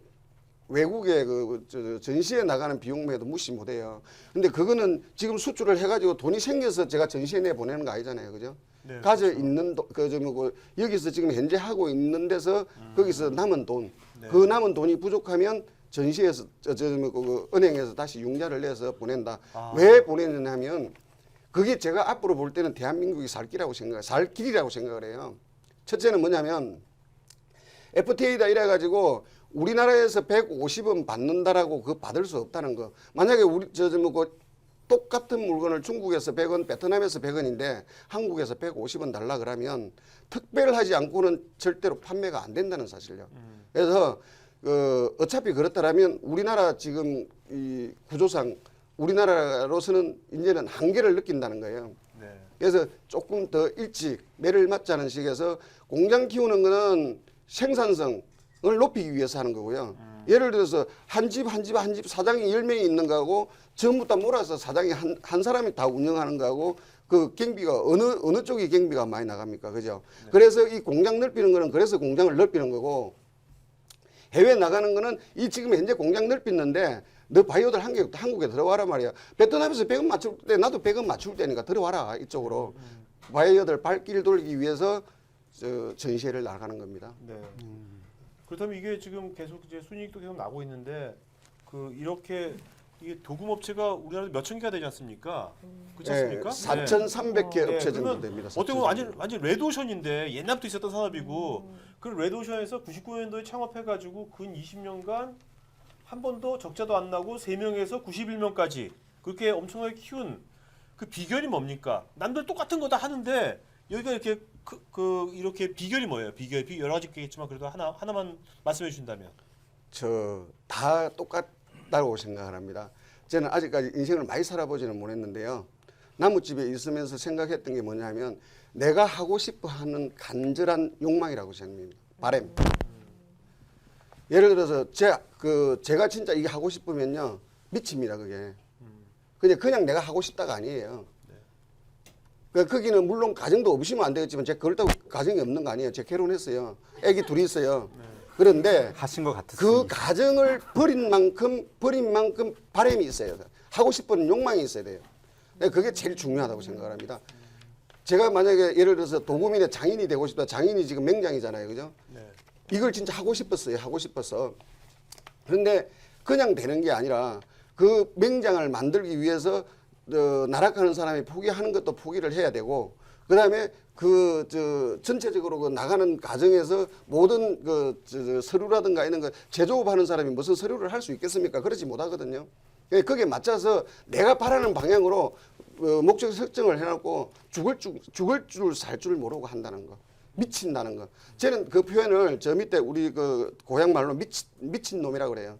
외국에 전시에 나가는 비용만 해도 무시 못해요. 근데 그거는 지금 수출을 해가지고 돈이 생겨서 제가 전시에 내 보내는 거 아니잖아요, 그죠? 네, 가져 있는 여기서 지금 현재 하고 있는 데서 거기서 남은 돈, 그 남은 돈이 부족하면 전시에서 은행에서 다시 융자를 내서 보낸다. 왜 보내느냐면 그게 제가 앞으로 볼 때는 대한민국이 살 길이라고 생각을 해요. 첫째는 뭐냐면 FTA다 이래가지고 우리나라에서 150원 받는다라고 그거 받을 수 없다는 거. 만약에 똑같은 물건을 중국에서 100원, 베트남에서 100원인데 한국에서 150원 달라 그러면 특별하지 않고는 절대로 판매가 안 된다는 사실이요. 그래서 어차피 그렇다라면 우리나라 지금 이 구조상 우리나라로서는 이제는 한계를 느낀다는 거예요. 네. 그래서 조금 더 일찍 매를 맞자는 식에서 공장 키우는 거는 생산성을 높이기 위해서 하는 거고요. 예를 들어서 한 집 사장이 10명이 있는 거하고 전부 다 몰아서 사장이 한 사람이 다 운영하는 거하고 그 경비가 어느 쪽이 경비가 많이 나갑니까? 그죠? 네. 그래서 이 공장 넓히는 거는 그래서 공장을 넓히는 거고 해외 나가는 거는 이 지금 현재 공장 넓히는데 너 바이오들 한국에 들어와라 말이야. 베트남에서 100원 맞출 때 나도 100원 맞출 때니까 들어와라 이쪽으로. 바이오들 발길 돌리기 위해서 전시회를 나가는 겁니다. 네. 그렇다면 이게 지금 계속 이제 순이익도 계속 나고 있는데 이렇게 이게 도금업체가 우리나라에 몇천 개가 되지 않습니까? 그렇지 않습니까? 4,300개 업체 정도 그러면 됩니다. 어떻게 보면 완전 레드오션인데 옛날부터 있었던 산업이고 그 레드오션에서 99년도에 창업해가지고 근 20년간 한 번도 적자도 안 나고 3명에서 91명까지 그렇게 엄청나게 키운 그 비결이 뭡니까? 남들 똑같은 거 다 하는데 여기가 이렇게 이렇게 비결이 뭐예요? 비결 여러 가지 있겠지만 그래도 하나만 말씀해 주신다면. 다 똑같다고 생각을 합니다. 저는 아직까지 인생을 많이 살아보지는 못했는데요. 나무집에 있으면서 생각했던 게 뭐냐면 내가 하고 싶어 하는 간절한 욕망이라고 생각합니다. 바람. 예를 들어서 제가 진짜 이게 하고 싶으면요 미칩니다 그게. 그냥 내가 하고 싶다가 아니에요. 그러니까 거기는 물론 가정도 없으면 안 되겠지만 제가 그렇다고 가정이 없는 거 아니에요. 제가 결혼했어요. 애기 둘이 있어요. 그런데 하신 것 같았습니다. 그 가정을 버린 만큼 바람이 있어요. 하고 싶은 욕망이 있어야 돼요. 그게 제일 중요하다고 생각을 합니다. 제가 만약에 예를 들어서 도구민의 장인이 되고 싶다. 장인이 지금 맹장이잖아요. 그죠? 네. 이걸 진짜 하고 싶었어요. 하고 싶어서. 그런데 그냥 되는 게 아니라 그 맹장을 만들기 위해서 나락하는 사람이 포기하는 것도 포기를 해야 되고 그다음에 전체적으로 그 나가는 과정에서 모든 서류라든가 이런 거 제조업하는 사람이 무슨 서류를 할 수 있겠습니까? 그러지 못하거든요. 거기에 맞춰서 내가 바라는 방향으로 목적 설정을 해놓고 죽을 줄 살 줄 모르고 한다는 거. 미친다는 거. 저는 그 표현을 저 밑에 우리 그 고향 말로 미친 놈이라고 그래요.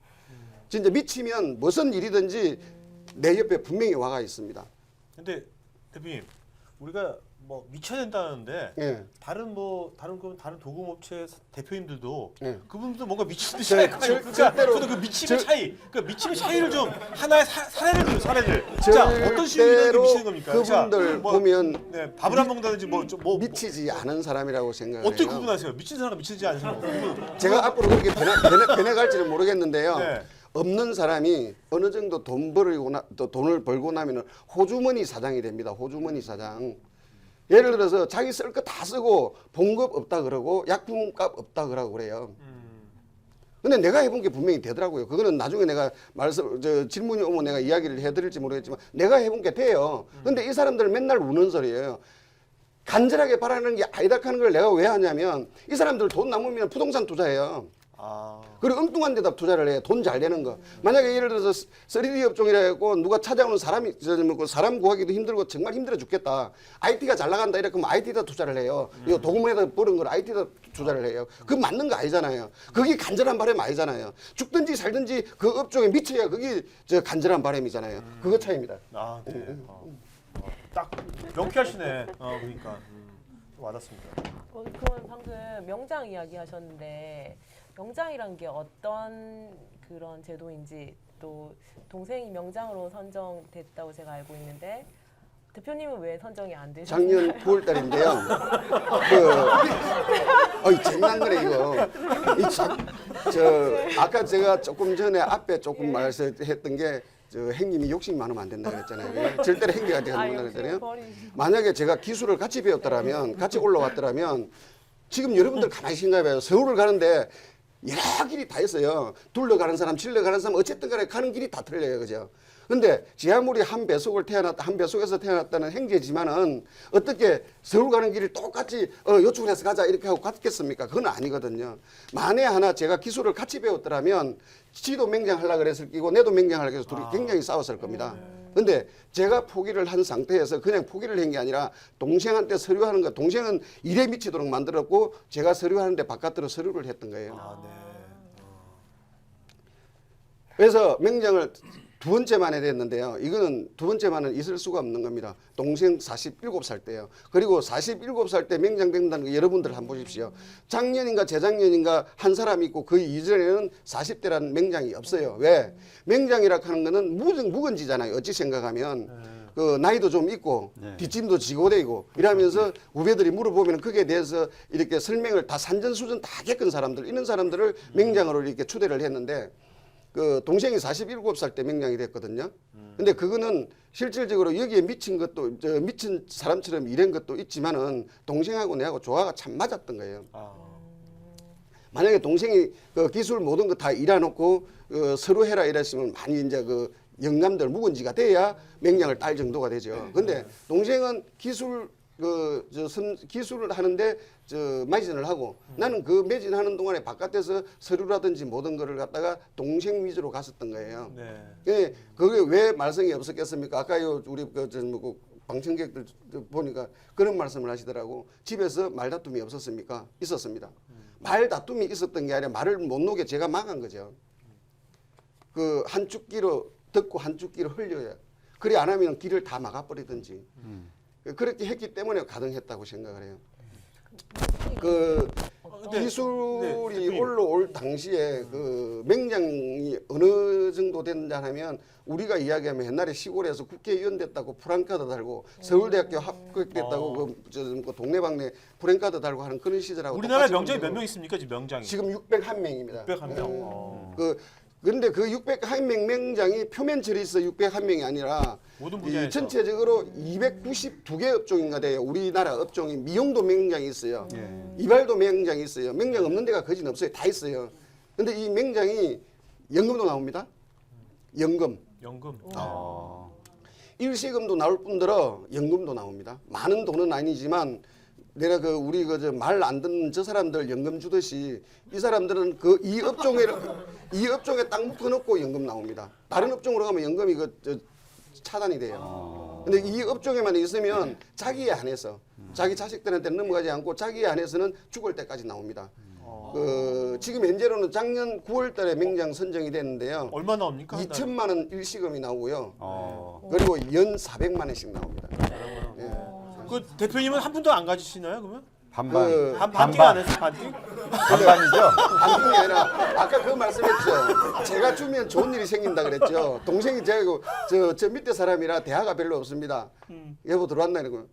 진짜 미치면 무슨 일이든지 내 옆에 분명히 와가 있습니다. 근데 대표님 우리가 뭐 미쳐야 된다는데 예. 다른 도금업체 대표님들도 예. 그분들도 뭔가 미친 듯이 할 거예요. 그러니까 절대로- 저도 그 미침의 차이, 그 미침의 차이를 좀 하나의 사례를 줘요. 사례를. 자 어떤 식으로 이렇게 절대로 미치는 겁니까? 그분들 보면 네, 밥을 안 먹는다든지 미치지 않은 사람이라고 생각해요. 어떻게 구분하세요? 미친 사람과 미치지 않은 사람. 제가 앞으로 그렇게 변해갈지는 모르겠는데요. 네. 없는 사람이 어느 정도 돈을 벌고 나면 호주머니 사장이 됩니다. 호주머니 사장. 예를 들어서 자기 쓸 거 다 쓰고 봉급 없다 그러고 약품값 없다 그러고 그래요. 근데 내가 해본 게 분명히 되더라고요. 그거는 나중에 내가 질문이 오면 내가 이야기를 해드릴지 모르겠지만 내가 해본 게 돼요. 근데 이 사람들은 맨날 우는 소리예요. 간절하게 바라는 게 아니다 하는 걸 내가 왜 하냐면 이 사람들 돈 남으면 부동산 투자해요. 아. 그리고 엉뚱한 데다 투자를 해요. 돈 잘 되는 거. 만약에 예를 들어서 3D 업종이라 해고 누가 찾아오는 사람 구하기도 힘들고 정말 힘들어 죽겠다. IT가 잘 나간다 이렇게 하면 IT에다 투자를 해요. 이거 도금에다 버는 걸 IT에다 투자를 해요. 그건 맞는 거 아니잖아요. 그게 간절한 바람 아니잖아요. 죽든지 살든지 그 업종에 미쳐야 그게 간절한 바람이잖아요. 그거 차이입니다. 아, 네. 딱 명쾌하시네. 그러니까 와닿습니다. 그러면 방금 명장 이야기 하셨는데 명장이란 게 어떤 그런 제도인지 또 동생이 명장으로 선정됐다고 제가 알고 있는데 대표님은 왜 선정이 안 되셨나요? 작년 9월 달인데요. 재미난 거네 이거. 아까 제가 조금 전에 앞에 조금 말씀했던 게 행님이 욕심이 많으면 안 된다 그랬잖아요. 절대로 행님한테 안 된다 그랬잖아요. 만약에 제가 기술을 같이 배웠더라면 같이 올라왔더라면 지금 여러분들 가만히 생각해봐요. 서울을 가는데 여러 길이 다 있어요. 둘러가는 사람, 질러가는 사람 어쨌든 간에 가는 길이 다 틀려요. 그죠? 근데 제 아무리 한 배속에서 태어났다는 행제지만은 어떻게 서울 가는 길을 똑같이 요쪽으로 해서 가자 이렇게 하고 갔겠습니까? 그건 아니거든요. 만에 하나 제가 기술을 같이 배웠더라면 지도 맹장하려고 그랬을 끼고 내도 맹장하려고 해서 둘이 굉장히 싸웠을 겁니다. 근데 제가 포기를 한 상태에서 그냥 포기를 한 게 아니라 동생한테 서류하는 거, 동생은 일에 미치도록 만들었고 제가 서류하는데 바깥으로 서류를 했던 거예요. 아, 네. 그래서 맹장을 두 번째 만에 됐는데요. 이거는 두 번째 만은 있을 수가 없는 겁니다. 동생 47살 때요. 그리고 47살 때 맹장된다는 거 여러분들 한번 보십시오. 작년인가 재작년인가 한 사람 있고 그 이전에는 40대라는 맹장이 없어요. 왜? 맹장이라 하는 거는 묵은지잖아요. 어찌 생각하면. 그 나이도 좀 있고 뒷짐도 지고 되고 이러면서 후배들이 물어보면 그게 대해서 이렇게 설명을 다 산전수전 다 겪은 사람들 이런 사람들을 맹장으로 이렇게 추대를 했는데 그 동생이 47살 때 맹장이 됐거든요. 근데 그거는 실질적으로 여기에 미친 사람처럼 이런 것도 있지만은 동생하고 내하고 조화가 참 맞았던 거예요. 만약에 동생이 그 기술 모든 거 다 일해놓고 서로 해라 이랬으면 많이 이제 그 영감들 묵은지가 돼야 맹장을 딸 정도가 되죠. 근데 동생은 기술을 하는데 매진을 하고 나는 그 매진하는 동안에 바깥에서 서류라든지 모든 거를 갖다가 동생 위주로 갔었던 거예요. 네. 그게 왜 말썽이 없었겠습니까? 아까 우리 방청객들 보니까 그런 말씀을 하시더라고. 집에서 말다툼이 없었습니까? 있었습니다. 말다툼이 있었던 게 아니라 말을 못 놓게 제가 막은 거죠. 그 한쪽 귀로 듣고 한쪽 귀로 흘려요. 그래 안 하면 귀를 다 막아버리든지. 그렇게 했기 때문에 가능했다고 생각을 해요. 근데- 기술이 네, 올라올 당시에 그 맹장이 어느 정도 됐냐 하면 우리가 이야기하면 옛날에 시골에서 국회의원 됐다고 프랑카드 달고 서울대학교 합격됐다고 그 동네방네 프랑카드 달고 하는 그런 시절하고 우리나라에 똑같이 명장이 몇 보면 명 있습니까? 지금 명장이. 지금 601명입니다. 601명. 근데 그 601명 명장이 표면 처리 있어 601명이 아니라 모든 이 분야에서. 전체적으로 292개 업종인가 돼요. 우리나라 업종이 미용도 명장이 있어요. 예. 이발도 명장이 있어요. 명장 없는 데가 거진 없어요. 다 있어요. 근데 이 명장이 연금도 나옵니다. 연금. 연금. 일시금도 나올 뿐더러 연금도 나옵니다. 많은 돈은 아니지만 내가 그 우리 그 말 안 듣는 저 사람들 연금 주듯이 이 사람들은 그 이 업종에 딱 묶어놓고 연금 나옵니다. 다른 업종으로 가면 연금이 차단이 돼요. 근데 이 업종에만 있으면 자기에 한해서 자기 자식들한테 넘어가지 않고 자기에 한해서는 죽을 때까지 나옵니다. 지금 현재로는 작년 9월달에 명장 선정이 됐는데요. 얼마 나옵니까? 한 달에? 2천만 원 일시금이 나오고요. 그리고 연 400만 원씩 나옵니다. 예. 그 대표님은 한 푼도 안 가지시나요? 그러면? 반반. 그 반띵 안 했어? 반띵? 반반이죠. 반등이 아니라 아까 그 말씀했죠. 제가 주면 좋은 일이 생긴다 그랬죠. 동생이 제가 저 밑에 사람이라 대화가 별로 없습니다. 여보 들어왔나 이러고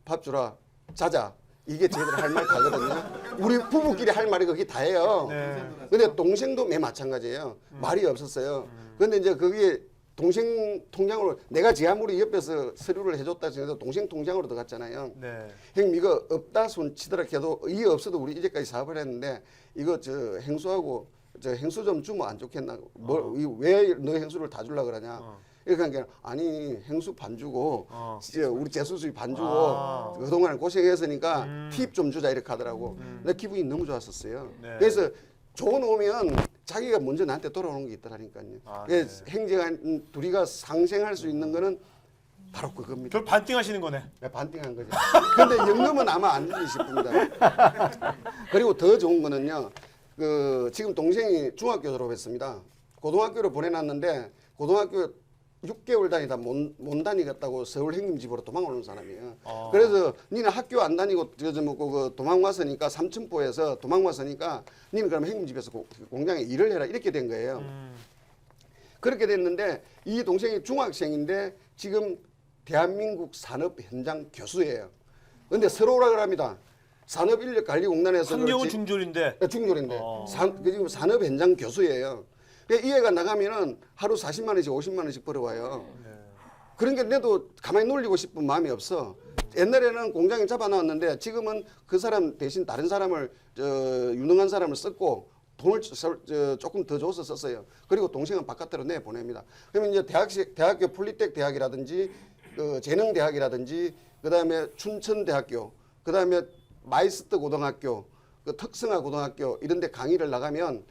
밥 주라 자자. 이게 저희들 할 말 다거든요. 우리 부부끼리 할 말이 그게 다예요. 네. 근데 동생도 매 마찬가지예요. 말이 없었어요. 근데 이제 그게 동생 통장으로 내가 제 아무리 옆에서 서류를 해줬다 해도 동생 통장으로 들어갔잖아요. 네. 형님 이거 없다 손 치더라 해도 이 없어도 우리 이제까지 사업을 했는데 이거 행수하고 행수 좀 주면 안 좋겠나? 왜 너 행수를 다 주려 그러냐? 이렇게 하니까 아니 행수 반 주고 우리 재수수입 반 주고 그동안 고생했으니까 팁 좀 주자 이렇게 하더라고. 내 기분이 너무 좋았었어요. 네. 그래서 돈 오면 자기가 먼저 나한테 돌아오는 게 있더라니까요. 그래서 행정한 둘이가 상생할 수 있는 거는 바로 그겁니다. 결 반띵하시는 거네. 네, 반띵한 거죠. 근데 연금은 아마 안 되지 싶습니다. 그리고 더 좋은 거는요. 지금 동생이 중학교 졸업했습니다. 고등학교로 보내놨는데 고등학교 6개월 다니다 못 다니겠다고 서울 형님 집으로 도망오는 사람이에요. 그래서 니는 학교 안 다니고 도망왔으니까 삼천포에서 도망왔으니까 니는 그럼 형님 집에서 공장에 일을 해라 이렇게 된 거예요. 그렇게 됐는데 이 동생이 중학생인데 지금 대한민국 산업 현장 교수예요. 근데 서로라 그럽니다. 산업인력관리공단에서 학력은 중졸인데. 중졸인데 지금 산업 현장 교수예요. 이 애가 나가면은 하루 40만 원씩 50만 원씩 벌어와요. 그러니까 내도 가만히 놀리고 싶은 마음이 없어. 옛날에는 공장에 잡아놨는데 지금은 그 사람 대신 다른 사람을 유능한 사람을 썼고 돈을 조금 더 줘서 썼어요. 그리고 동생은 바깥으로 내보냅니다. 그러면 이제 대학교 폴리텍 대학이라든지 재능대학이라든지 그다음에 춘천대학교 그다음에 마이스터 고등학교 특성화 고등학교 이런 데 강의를 나가면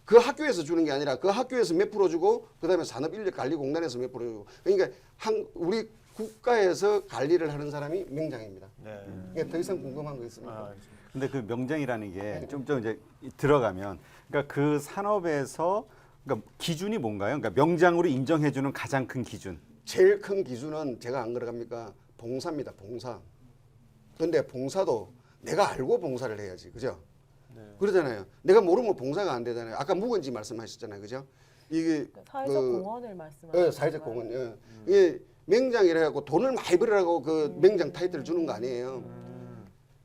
그 학교에서 주는 게 아니라 그 학교에서 몇 프로 주고 그다음에 산업인력관리공단에서 몇 프로 주고 그러니까 우리 국가에서 관리를 하는 사람이 명장입니다. 네. 그러니까 더 이상 궁금한 거 있습니까? 근데 그 명장이라는 게 좀 이제 들어가면 그러니까 그 산업에서 그러니까 기준이 뭔가요? 그러니까 명장으로 인정해주는 가장 큰 기준. 제일 큰 기준은 제가 안 그러갑니까? 봉사입니다. 봉사. 그런데 봉사도 내가 알고 봉사를 해야지, 그죠? 그러잖아요. 내가 모르면 봉사가 안 되잖아요. 아까 묵은지 말씀하셨잖아요, 그죠? 이게 사회적 공헌을 말씀하시는 네, 사회적 공헌. 예. 이게 명장이라 해갖고 돈을 많이 벌으라고 그 명장 타이틀을 주는 거 아니에요.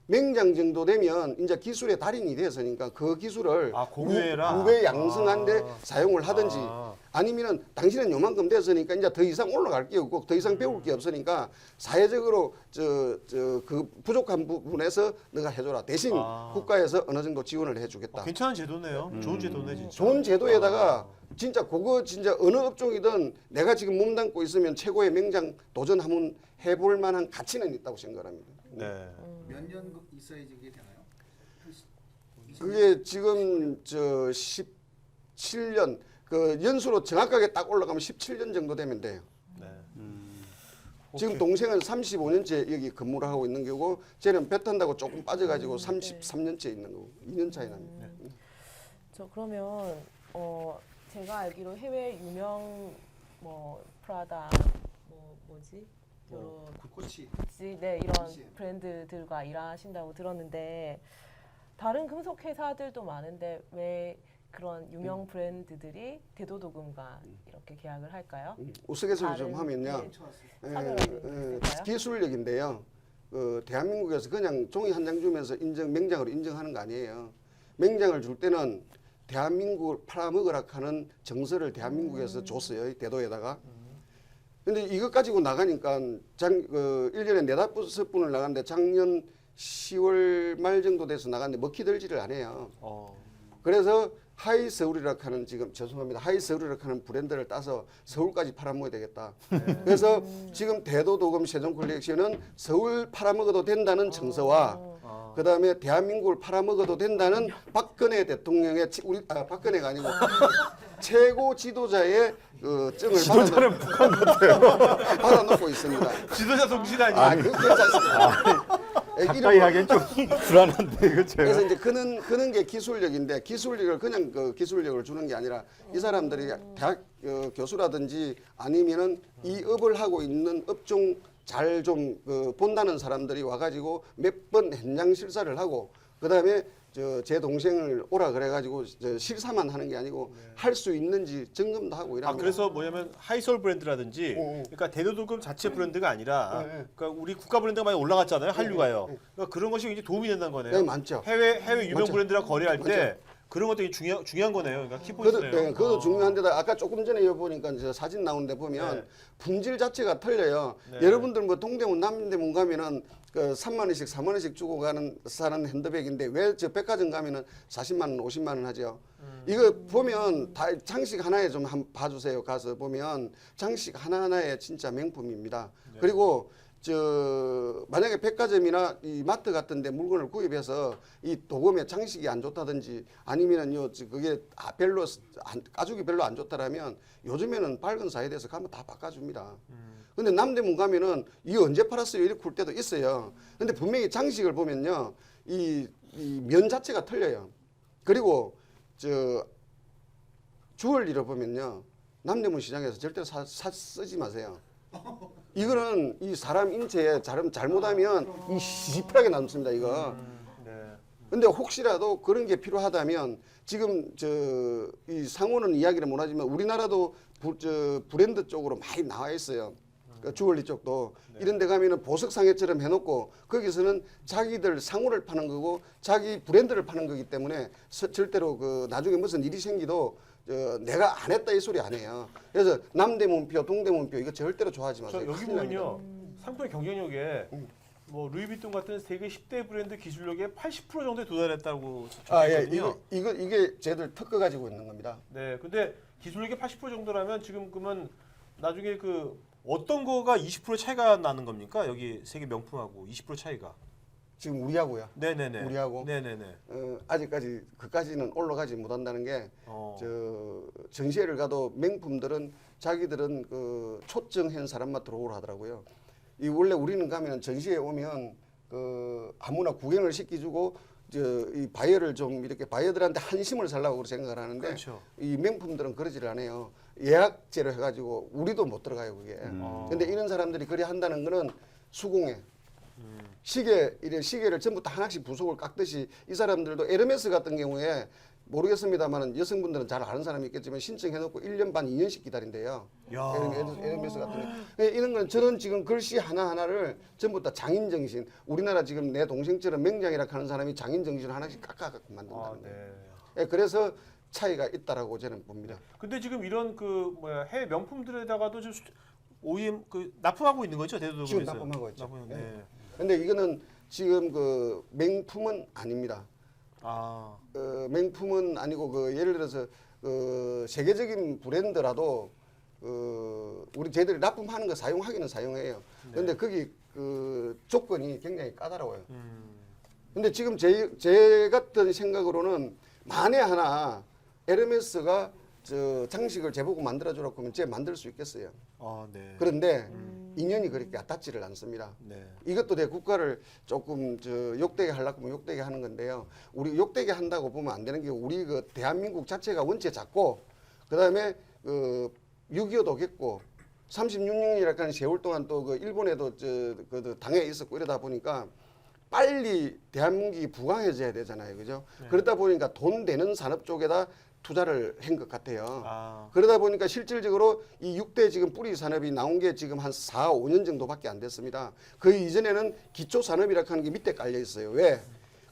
명장 정도 되면 이제 기술의 달인이 되었으니까 그 기술을 공유해라. 후배 양성한데 사용을 하든지 아니면은 당신은 요만큼 됐으니까 이제 더 이상 올라갈 게 없고 더 이상 배울 게 없으니까 사회적으로 그 부족한 부분에서 너가 해줘라. 대신 국가에서 어느 정도 지원을 해주겠다. 괜찮은 제도네요. 좋은 제도네 진짜. 좋은 제도에다가 진짜 그거 진짜 어느 업종이든 내가 지금 몸담고 있으면 최고의 명장 도전 한번 해볼 만한 가치는 있다고 생각합니다. 네. 몇 년 있어야지 그게 되나요? 그게 지금 17년 그 연수로 정확하게 딱 올라가면 17년 정도 되면 돼요. 네. 지금 동생은 35년째 여기 근무를 하고 있는 거고 쟤는 배 탄다고 조금 빠져가지고 33년째 있는 거고 2년 차이 납니다. 저 그러면 제가 알기로 해외 유명 프라다 뭐지? 구찌. 네, 이런 구찌. 브랜드들과 일하신다고 들었는데 다른 금속 회사들도 많은데 왜 그런 유명 브랜드들이 대도도금과 이렇게 계약을 할까요? 우스갯소리 좀 다른- 하면요. 네, 예, 차별화된 게 있을까요? 기술력인데요. 대한민국에서 그냥 종이 한 장 주면서 맹장으로 인정하는 거 아니에요. 맹장을 줄 때는 대한민국을 팔아먹으라 하는 정서를 대한민국에서 줬어요. 이 대도에다가. 근데 이것 가지고 나가니까 1년에 4-5번을 나갔는데 작년 10월 말 정도 돼서 나갔는데 먹히들지를 안 해요. 그래서 하이서울이라고 하는 지금 죄송합니다. 하이서울이라고 하는 브랜드를 따서 서울까지 팔아먹어야 되겠다. 그래서 지금 대도도금 세종 컬렉션은 서울 팔아먹어도 된다는 정서와 그다음에 대한민국을 팔아먹어도 된다는 박근혜 대통령의 박근혜가 아니고 최고 지도자의 그 증을 지도자는 북한 같아요. 받아놓고 있습니다. 지도자 동신 아니에요? 그 괜찮습니다. 가까이 하기엔 좀 불안한데 이거 제가. 그래서 이제 그는 게 기술력인데 기술력을 그냥 그 기술력을 주는 게 아니라 이 사람들이 대학 교수라든지 아니면은 이 업을 하고 있는 업종 잘 좀 본다는 사람들이 와가지고 몇 번 현장 실사를 하고 그다음에 제 동생을 오라 그래가지고 실사만 하는 게 아니고 할 수 있는지 점검도 하고 이랍니다. 그래서 뭐냐면 하이솔 브랜드라든지 그러니까 대도도금 자체 브랜드가 아니라 그러니까 우리 국가 브랜드가 많이 올라갔잖아요. 한류가요. 그러니까 그런 것이 굉장히 도움이 된다는 거네요. 네, 많죠. 해외 유명 많죠. 브랜드랑 거래할 때 그런 것들이 중요한 거네요. 그러니까 키포인트네요. 그것도 중요한데다 아까 조금 전에 보니까 저 사진 나오는데 보면 네. 품질 자체가 틀려요. 네. 여러분들 뭐 동대문 남대문 가면은 그 3만 원씩 4만 원씩 주고 사는 핸드백인데 왜 저 백화점 가면은 40만 원 50만 원 하죠. 이거 보면 다 장식 하나에 좀 한번 봐주세요. 가서 보면 장식 하나하나에 진짜 명품입니다. 네. 그리고 만약에 백화점이나 이 마트 같은데 물건을 구입해서 이 도금에 장식이 안 좋다든지 아니면은요 그게 가죽이 별로 안 좋다라면 요즘에는 밝은 사이드에서 가면 다 바꿔줍니다. 근데 남대문 가면은 이거 언제 팔았어요? 이렇게 굴 때도 있어요. 근데 분명히 장식을 보면요 이 면 자체가 틀려요. 그리고 주얼리를 보면요 남대문 시장에서 절대로 쓰지 마세요. 이거는 이 사람 인체에 잘못하면 이 시퍼하게 남습니다. 이거. 네. 근데 혹시라도 그런 게 필요하다면 지금 이 상호는 이야기를 못하지만 우리나라도 브랜드 쪽으로 많이 나와 있어요. 그러니까 주얼리 쪽도 이런 데 가면은 보석 상해처럼 해놓고 거기서는 자기들 상호를 파는 거고 자기 브랜드를 파는 거기 때문에 절대로 나중에 무슨 일이 생기도 내가 안 했다 이 소리 안 해요. 그래서 남대문표, 동대문표 이거 절대로 좋아하지 마세요. 여기 큰일 납니다. 보면요 상품의 경쟁력에 뭐 루이비통 같은 세계 10대 브랜드 기술력의 80% 정도에 도달했다고 적혀있거든요. 이게 쟤들 특허 가지고 있는 겁니다. 네, 근데 기술력의 80% 정도라면 지금 그러면 나중에 어떤 거가 20% 차이가 나는 겁니까? 여기 세계 명품하고 20% 차이가. 지금 우리하고요. 네네네. 우리하고? 네네네. 아직까지 그까지는 올라가지 못한다는 게 전시회를 가도 명품들은 자기들은 초청한 사람만 들어오라 하더라고요. 원래 우리는 가면 전시회 오면 아무나 구경을 시켜주고 이 바이어를 좀 이렇게 바이어들한테 한심을 살라고 생각을 하는데 그렇죠. 이 명품들은 그러지를 않아요. 예약제로 해가지고 우리도 못 들어가요 그게. 근데 이런 사람들이 그리 한다는 거는 수공예. 시계를 전부 다 하나씩 부속을 깎듯이 이 사람들도 에르메스 같은 경우에 모르겠습니다만 여성분들은 잘 아는 사람이 있겠지만 신청해놓고 1년 반 2년씩 기다린대요. 야. 에르메스 같은 경우. 이런 건 저는 지금 글씨 하나하나를 전부 다 장인정신. 우리나라 지금 내 동생처럼 맹장이라 하는 사람이 장인정신을 하나씩 깎아갖고 만든다는 거예요. 네. 그래서 차이가 있다라고 저는 봅니다. 근데 지금 이런 해외 명품들에다가도 좀 OEM 납품하고 있는 거죠 대도도금에서. 지금 납품하고 있죠. 네. 근데 이거는 지금 명품은 아닙니다. 명품은 아니고 예를 들어서 세계적인 브랜드라도 우리 저희들이 납품하는 거 사용하기는 사용해요. 그런데 거기 조건이 굉장히 까다로워요. 근데 지금 제 같은 생각으로는 만에 하나 에르메스가 장식을 제보고 만들어주라고 하면 제 만들 수 있겠어요. 네. 그런데 인연이 그렇게 닿지를 않습니다. 네. 이것도 내 국가를 조금 욕되게 하려고 하면 욕되게 하는 건데요. 우리 욕되게 한다고 보면 안 되는 게 우리 대한민국 자체가 원체 작고 그다음에 6.25도 겪고 36년이라는 세월 동안 또 일본에도 당해 있었고 이러다 보니까 빨리 대한민국이 부강해져야 되잖아요, 그죠? 네. 그러다 보니까 돈 되는 산업 쪽에다 투자를 한 것 같아요. 아, 그러다 보니까 실질적으로 이 6대 지금 뿌리 산업이 나온 게 지금 한 4, 5년 정도밖에 안 됐습니다. 그 이전에는 기초 산업이라 하는 게 밑에 깔려 있어요. 왜?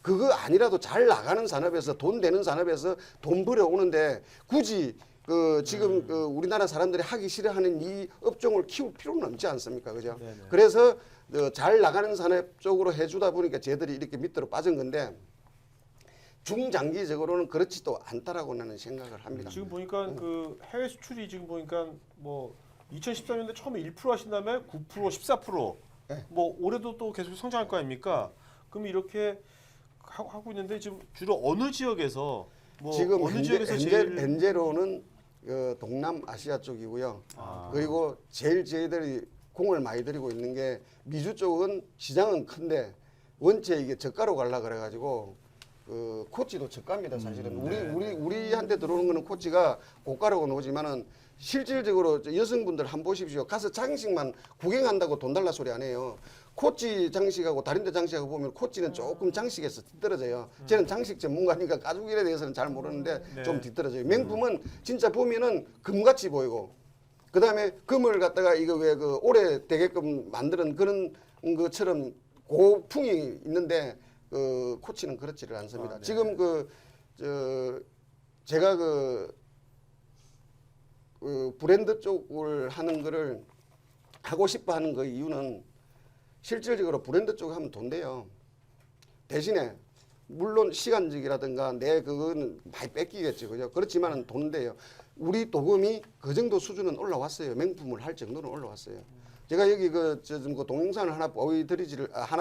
그거 아니라도 잘 나가는 산업에서 돈 되는 산업에서 돈 벌어 오는데 굳이 그 지금 그 우리나라 사람들이 하기 싫어하는 이 업종을 키울 필요는 없지 않습니까? 그죠? 네네. 그래서 잘 나가는 산업 쪽으로 해주다 보니까 쟤들이 이렇게 밑으로 빠진 건데 중장기적으로는 그렇지도 않다라고 나는 생각을 합니다. 지금 보니까 그 해외 수출이 지금 보니까 뭐 2013년도에 처음에 1% 하신 다음에 9%, 14%. 네. 뭐 올해도 또 계속 성장할 거 아닙니까? 그럼 이렇게 하고 있는데 지금 주로 어느 지역에서 뭐 지금 어느 지역에서 제일 현재로는 동남아시아 쪽이고요. 그리고 제일 저희들이 공을 많이 들이고 있는 게 미주 쪽은 시장은 큰데 원체 이게 저가로 갈라 그래가지고 코치도 저가입니다 사실은. 우리한테 들어오는 거는 코치가 고가라고 나오지만은 실질적으로 여성분들 한번 보십시오. 가서 장식만 구경한다고 돈 달라 소리 안 해요. 코치 장식하고 다른 데 장식하고 보면 코치는 조금 장식에서 뒤떨어져요. 저는 장식 전문가니까 가죽일에 대해서는 잘 모르는데 네. 좀 뒤떨어져요. 명품은 진짜 보면은 금같이 보이고 그다음에 금을 갖다가 이거 왜 그 오래 되게끔 만드는 그런 것처럼 고풍이 있는데 코치는 그렇지를 않습니다. 네. 지금 제가 브랜드 쪽을 하는 거를 하고 싶어 하는 그 이유는 실질적으로 브랜드 쪽에 하면 돈 돼요. 대신에 물론 시간적이라든가 내 그거는 많이 뺏기겠죠. 그죠? 그렇지만은 돈 돼요. 우리 도금이 그 정도 수준은 올라왔어요. 명품을 할 정도는 올라왔어요. 제가 여기 그 동영상을 하나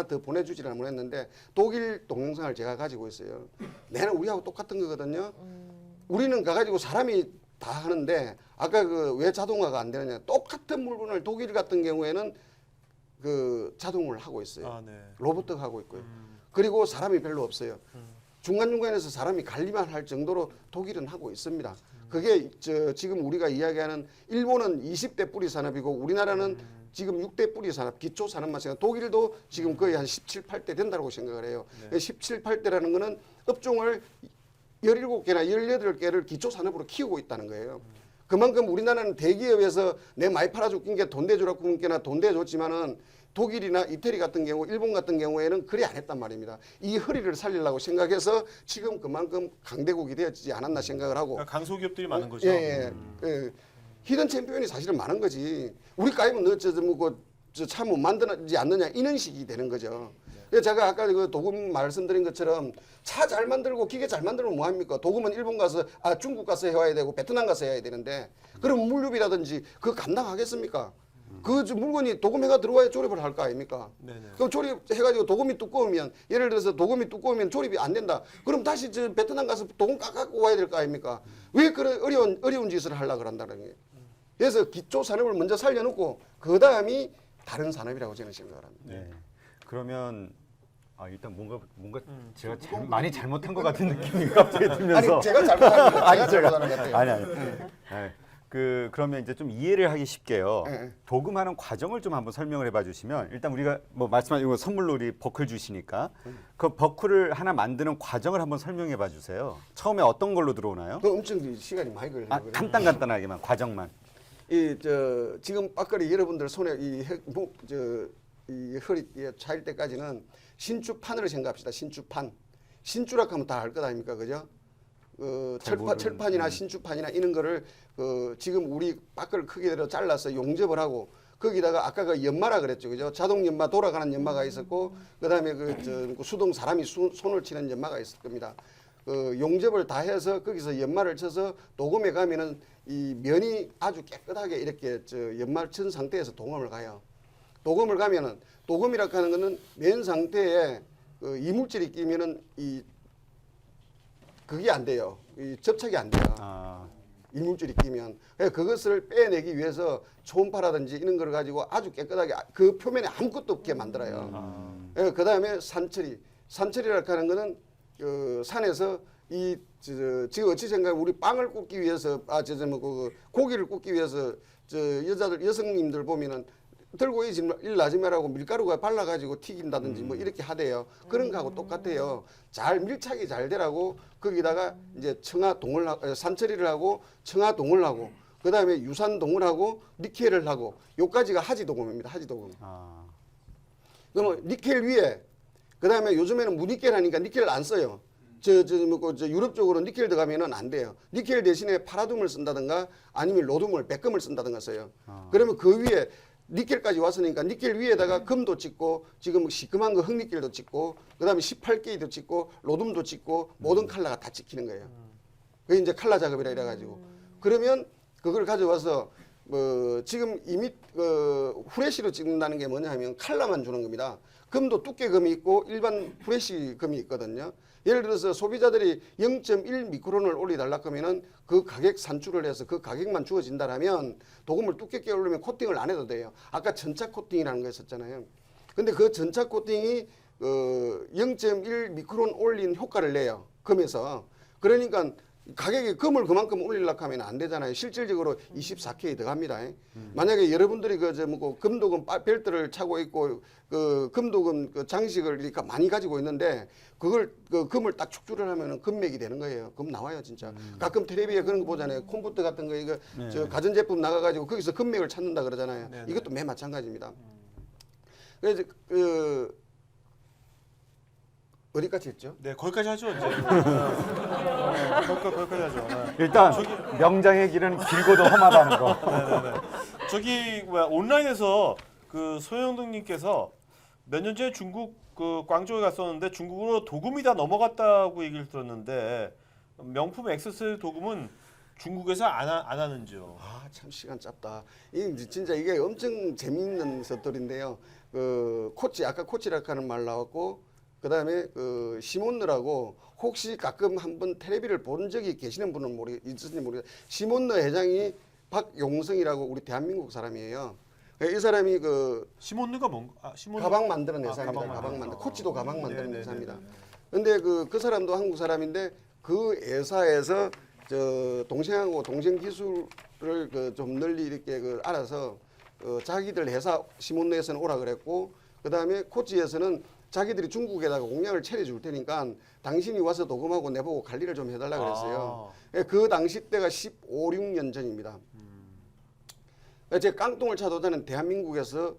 더 보내주지를 못했는데 독일 동영상을 제가 가지고 있어요. 내는 우리하고 똑같은 거거든요. 우리는 가가지고 사람이 다 하는데 아까 그 왜 자동화가 안 되느냐? 똑같은 물건을 독일 같은 경우에는 그 자동을 하고 있어요. 아, 네. 로봇도 하고 있고요. 그리고 사람이 별로 없어요. 중간중간에서 사람이 관리만 할 정도로 독일은 하고 있습니다. 그게 지금 우리가 이야기하는 일본은 20대 뿌리 산업이고 우리나라는 지금 6대 뿌리 산업, 기초 산업만 생각. 독일도 지금 거의 한 17, 18대 된다고 생각을 해요. 네. 17, 18대라는 거는 업종을 17개나 18개를 기초 산업으로 키우고 있다는 거예요. 그만큼 우리나라는 대기업에서 내 많이 팔아줄긴 게 돈 대주라고 그러니까 돈 대줬지만은 독일이나 이태리 같은 경우, 일본 같은 경우에는 그리 안 했단 말입니다. 이 허리를 살리려고 생각해서 지금 그만큼 강대국이 되었지 않았나 생각을 하고. 그러니까 강소기업들이 많은 거죠. 예. 히든 챔피언이 사실은 많은 거지. 우리 까이면 너차 못 만들지 않느냐 이런 식이 되는 거죠. 그래서 제가 아까 그 도금 말씀드린 것처럼 차 잘 만들고 기계 잘 만들면 뭐 합니까? 도금은 일본 가서 중국 가서 해와야 되고 베트남 가서 해야 되는데 그럼 물류비라든지 그거 감당하겠습니까? 그 물건이 도금해가 들어와야 조립을 할 거 아닙니까? 네네. 그럼 조립해가지고 도금이 두꺼우면 예를 들어서 도금이 두꺼우면 조립이 안 된다. 그럼 다시 베트남 가서 도금 깎아갖고 와야 될 거 아닙니까? 왜 그런 어려운 짓을 하려고 그런다는 거예요. 그래서 기초 산업을 먼저 살려놓고 그 다음이 다른 산업이라고 저는 생각을 합니다. 네. 그러면 일단 뭔가 제가 많이 잘못한 것 같은 느낌이 갑자기 들면서 아니 제가 잘못한 거 아니, 제가 잘못하는 것 같아요. 아니. 그러면 이제 좀 이해를 하기 쉽게요. 네. 도금하는 과정을 좀 한번 설명을 해봐 주시면 일단 우리가 뭐 말씀하신 거 선물로 우리 버클 주시니까 그 버클을 하나 만드는 과정을 한번 설명해 봐 주세요. 처음에 어떤 걸로 들어오나요? 그 엄청 시간이 많이 걸려요. 간단하게만 과정만. 지금 빠까리 여러분들 손에 이 허리 차일 때까지는 신주판으로 생각합시다. 신주판. 신주라고 하면 다 알 것 아닙니까, 그죠? 철판이나 신주판이나 이런 거를 지금 우리 빠까를 크기대로 잘라서 용접을 하고 거기다가 아까 그 연마라 그랬죠, 그죠? 자동 연마 돌아가는 연마가 있었고 그다음에 수동 사람이 손을 치는 연마가 있을 겁니다. 용접을 다 해서 거기서 연마를 쳐서 도금에 가면은 이 면이 아주 깨끗하게 이렇게 연마를 친 상태에서 도금을 가요. 도금을 가면은 도금이라고 하는 거는 면 상태에 이물질이 끼면은 그게 안 돼요. 이 접착이 안 돼요. 이물질이 끼면 그것을 빼내기 위해서 초음파라든지 이런 걸 가지고 아주 깨끗하게 그 표면에 아무것도 없게 만들어요. 그다음에 산처리라고 하는 거는 산에서 지금 어찌 생각 우리 빵을 굽기 위해서 고기를 굽기 위해서 여성님들 보면은 들고 일 나지 말라고 밀가루가 발라가지고 튀긴다든지 뭐 이렇게 하대요. 그런 거하고 똑같아요. 잘 밀착이 잘 되라고 거기다가 이제 산처리를 하고 청하동을 하고 그다음에 유산동을 하고 니켈을 하고 요까지가 하지도금입니다. 하지도금. 아. 그러면 니켈 위에 그다음에 요즘에는 무니켈 하니까 니켈을 안 써요. 저 유럽 쪽으로 니켈 들어가면은 안 돼요. 니켈 대신에 파라둠을 쓴다든가 아니면 로둠을 백금을 쓴다든가 써요. 그러면 그 위에 니켈까지 왔으니까 니켈 위에다가 금도 찍고 지금 시큼한 거 흑니켈도 찍고 그다음에 18K도 찍고 로둠도 찍고 모든 컬러가 다 찍히는 거예요. 그게 이제 컬러 작업이라 이래가지고 그러면 그걸 가져와서 지금 이미 후레쉬로 찍는다는 게 뭐냐면 컬러만 주는 겁니다. 금도 두께금이 있고 일반 후레쉬 금이 있거든요. 예를 들어서 소비자들이 0.1 미크론을 올려달라고 하면은 그 가격 산출을 해서 그 가격만 주어진다라면 도금을 두껍게 올리면 코팅을 안 해도 돼요. 아까 전차 코팅이라는 거 있었잖아요. 근데 그 전차 코팅이 0.1 미크론 올린 효과를 내요. 금에서. 그러니까 가격이 금을 그만큼 올리려고 하면 안 되잖아요. 실질적으로 24K 들어갑니다. 만약에 여러분들이 금도금 벨트를 차고 있고 그 금도금 그 장식을 이렇게 많이 가지고 있는데 그걸 그 금을 딱 축출을 하면은 금맥이 되는 거예요. 금 나와요, 진짜. 가끔 텔레비에 그런 거 보잖아요. 컴퓨터 같은 거 이거 저 가전제품 나가가지고 거기서 금맥을 찾는다 그러잖아요. 이것도 매 마찬가지입니다. 그래서 어디까지 했죠? 네, 거기까지 하죠. 이제. 거기까지 하죠. 네. 일단 명장의 길은 길고도 험하다는 거. 네네네. 저기 뭐야 온라인에서 그 소영동님께서 몇 년 전에 중국 그 광저우에 갔었는데 중국으로 도금이 다 넘어갔다고 얘기를 들었는데 명품 액세서리 도금은 중국에서 안 하는지요? 아, 참 시간 짧다. 진짜 이게 엄청 재미있는 것들인데요. 아까 코치라고 하는 말 나왔고 그다음에 시몬느라고 혹시 가끔 한번 텔레비를 본 적이 계시는 분은 있을지 모르겠어요. 시몬느 회장이 박용성이라고 우리 대한민국 사람이에요. 이 사람이 시몬느가 뭔가? 가방 만드는 회사입니다. 가방 가방 만드는 거. 코치도 가방 만드는 네네네. 회사입니다. 근데 그 사람도 한국 사람인데 그 회사에서 저 동생하고 동생 기술을 좀 널리 이렇게 알아서 자기들 회사 시몬느에서는 오라 그랬고 그다음에 코치에서는 자기들이 중국에다가 공장을 차려줄 테니까 당신이 와서 도금하고 내보고 관리를 좀 해달라 그랬어요. 그 당시 때가 15, 16년 전입니다. 제가 깡통을 차도 저는 대한민국에서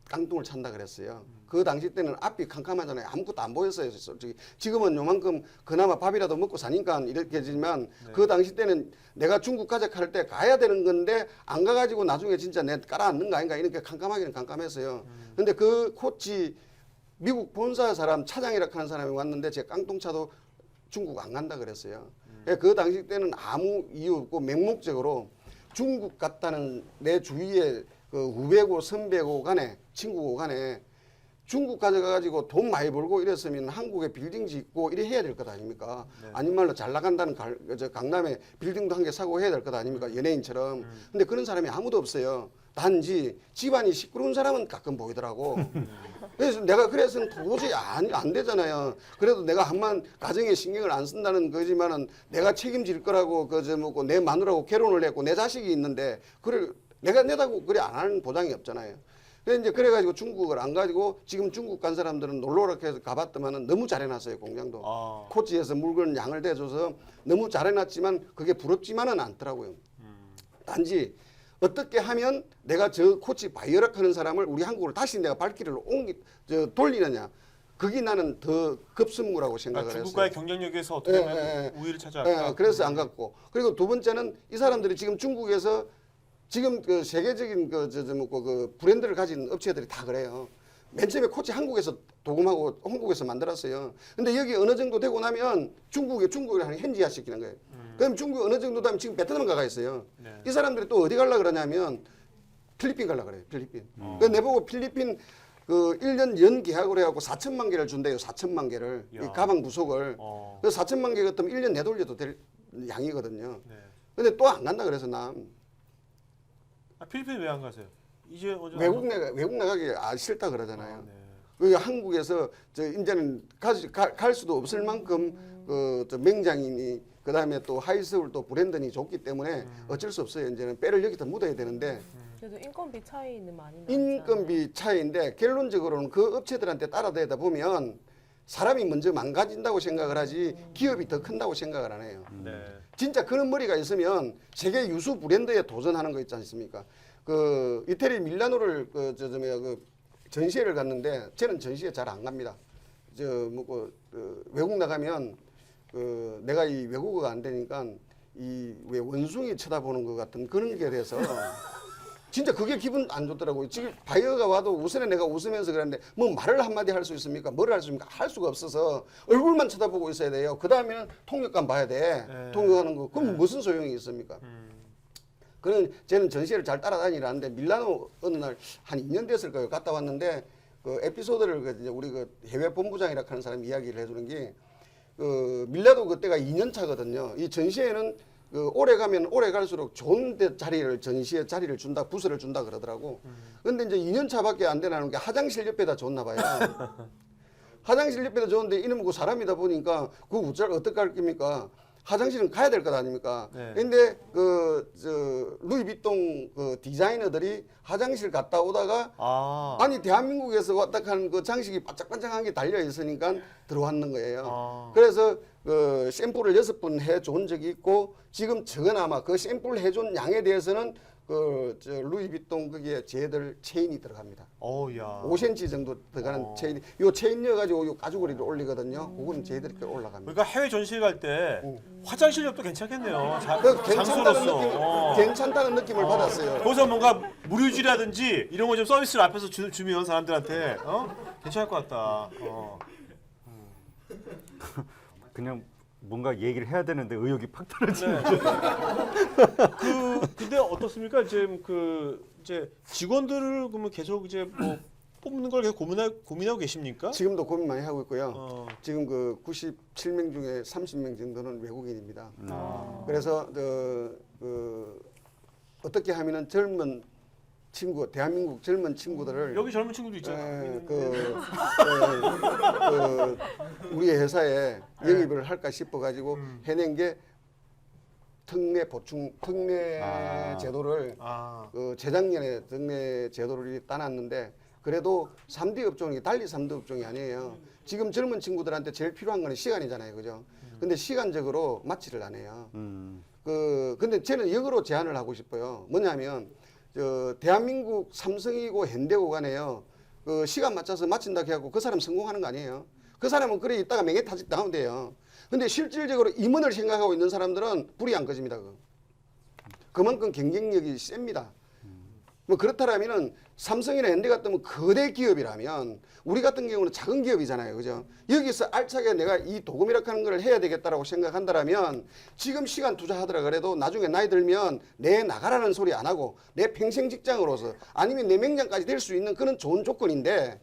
깡통을 찬다 그랬어요. 그 당시 때는 앞이 캄캄하잖아요. 아무것도 안 보였어요. 솔직히. 지금은 요만큼 그나마 밥이라도 먹고 사니까 이렇게 지만 그 당시 때는 내가 중국 가자 할 때 가야 되는 건데 안 가가지고 나중에 진짜 내 깔아앉는 거 아닌가 이렇게 캄캄하기는 캄캄했어요. 근데 그 코치 미국 본사 사람 차장이라고 하는 사람이 왔는데 제 깡통차도 중국 안 간다 그랬어요. 그 당시 때는 아무 이유 없고 맹목적으로 중국 갔다는 내 주위에 후배고 선배고 간에 친구고 간에 중국 가져가가지고 돈 많이 벌고 이랬으면 한국에 빌딩 짓고 이래 해야 될 것 아닙니까? 아닌 말로 잘 나간다는 강남에 빌딩도 한 개 사고 해야 될 것 아닙니까? 연예인처럼. 근데 그런 사람이 아무도 없어요. 단지 집안이 시끄러운 사람은 가끔 보이더라고. 그래서 내가 그래서는 도저히 안 되잖아요. 그래도 내가 한번 가정에 신경을 안 쓴다는 거지만은 내가 책임질 거라고 내 마누라고 결혼을 했고 내 자식이 있는데 그걸 내가 내다고 그래 안 하는 보장이 없잖아요. 그래서 이제 그래가지고 중국을 안 가지고 지금 중국 간 사람들은 놀러라 해서 가봤더만은 너무 잘해놨어요 공장도. 코치에서 물건 양을 대줘서 너무 잘해놨지만 그게 부럽지만은 않더라고요. 단지 어떻게 하면 내가 저 코치 바이어락 하는 사람을 우리 한국으로 다시 내가 발길을 돌리느냐. 그게 나는 더 급선무라고 생각을 했어요. 중국과의 경쟁력에서 어떻게 하면 우위를 차지할까? 그래서 안 갔고. 그리고 두 번째는 이 사람들이 지금 중국에서 지금 세계적인 브랜드를 가진 업체들이 다 그래요. 맨 처음에 코치 한국에서 도금하고 한국에서 만들었어요. 근데 여기 어느 정도 되고 나면 중국을 현지화 시키는 거예요. 그럼 중국 어느 정도 되면 지금 베트남 가가 있어요. 네. 이 사람들이 또 어디 가려고 그러냐면 필리핀 가려고 그래요. 필리핀. 그래서 내보고 필리핀 1년 연 계약을 해갖고 4천만 개를 준대요. 4천만 개를. 이 가방 부속을. 그래서 4천만 개 같으면 1년 내돌려도 될 양이거든요. 네. 근데 또 안 간다 그래서 난. 필리핀 왜 안 가세요? 이제 외국 나가기 싫다 그러잖아요. 네. 한국에서 이제는 갈 수도 없을 만큼 맹장이니 그다음에 또 하이서울 또 브랜드니 좋기 때문에 어쩔 수 없어요. 이제는 빼를 여기다 묻어야 되는데 그래도 인건비 차이는 많이 나잖아요. 인건비 차이인데 결론적으로는 그 업체들한테 따라다니다 보면 사람이 먼저 망가진다고 생각을 하지 기업이 더 큰다고 생각을 안 해요. 네. 진짜 그런 머리가 있으면 세계 유수 브랜드에 도전하는 거 있지 않습니까? 그 이태리 밀라노를 그 전시회를 갔는데 저는 전시회 잘 안 갑니다. 외국 나가면 내가 이 외국어가 안 되니까 이 왜 원숭이 쳐다보는 것 같은 그런 게 돼서 진짜 그게 기분 안 좋더라고요. 지금 바이어가 와도 우선에 내가 웃으면서 그랬는데 뭐 말을 한마디 할 수 있습니까? 뭐를 할 수 있습니까? 할 수가 없어서 얼굴만 쳐다보고 있어야 돼요. 그 다음에는 통역관 봐야 돼. 네. 통역하는 거. 그럼 무슨 소용이 있습니까? 그는 저는 전시회를 잘 따라다니라는데 밀라노 어느 날 한 2년 됐을 거예요. 갔다 왔는데 그 에피소드를 이제 우리 그 해외 본부장이라 하는 사람이 이야기를 해주는 게 밀라노 그때가 2년 차거든요. 이 전시회는 오래 가면 오래 갈수록 좋은 데 전시회 자리를 준다, 부스를 준다 그러더라고. 근데 이제 2년 차밖에 안 되나는 게 화장실 옆에다 줬나 봐요. 화장실 옆에다 줬는데 이놈 그 사람이다 보니까 그 우짤 어떻게 할 겁니까? 화장실은 가야 될 것 아닙니까? 네. 근데 루이비통 그 디자이너들이 화장실 갔다 오다가 아니 대한민국에서 왔다 하는 그 장식이 반짝반짝한 게 달려 있으니까 들어왔는 거예요. 그래서 그 샘플을 6번 해준 적이 있고 지금 적어나마 그 샘플 해준 양에 대해서는 루이비통 거기에 쟤들 체인이 들어갑니다. 야. 5cm 정도 들어가는 체인이 요 체인 넣어가지고 요 가죽걸이를 올리거든요. 그거는 쟤들이 올라갑니다. 그러니까 해외 전시회 갈 때 화장실 옆도 괜찮겠네요. 괜찮다는 괜찮다는 느낌을 받았어요. 거기서 뭔가 무료지라든지 이런 거 좀 서비스를 앞에서 주면 사람들한테 괜찮을 것 같다. 그냥 뭔가 얘기를 해야 되는데 의욕이 팍 떨어지네. 근데 어떻습니까? 지금 이제 직원들을 그러면 계속 이제 뭐 뽑는 걸 계속 고민하고 계십니까? 지금도 고민 많이 하고 있고요. 지금 지금 97명 중에 30명 정도는 외국인입니다. 그래서 어떻게 하면은 젊은 친구, 대한민국 젊은 친구들을 여기 젊은 친구도 있잖아요. 우리 회사에 영입을 할까 싶어가지고 해낸 게 특례 제도를 재작년에 특례 제도를 따놨는데 그래도 3D 업종이 달리 3D 업종이 아니에요. 지금 젊은 친구들한테 제일 필요한 건 시간이잖아요, 그죠? 근데 시간적으로 맞지를 안 해요. 근데 저는 역으로 제안을 하고 싶어요. 뭐냐면 대한민국 삼성이고 현대고 간에요. 시간 맞춰서 마친다 해갖고 그 사람 성공하는 거 아니에요. 그 사람은 그래 있다가 맹해타직 당하면 돼요. 근데 실질적으로 임원을 생각하고 있는 사람들은 불이 안 꺼집니다. 그만큼 경쟁력이 셉니다. 뭐 그렇다면은 삼성이나 현대 같으면 거대 기업이라면 우리 같은 경우는 작은 기업이잖아요. 그죠? 여기서 알차게 내가 이 도금이라고 하는 걸 해야 되겠다라고 생각한다라면 지금 시간 투자하더라 그래도 나중에 나이 들면 내 나가라는 소리 안 하고 내 평생 직장으로서 아니면 내 명장까지 될 수 있는 그런 좋은 조건인데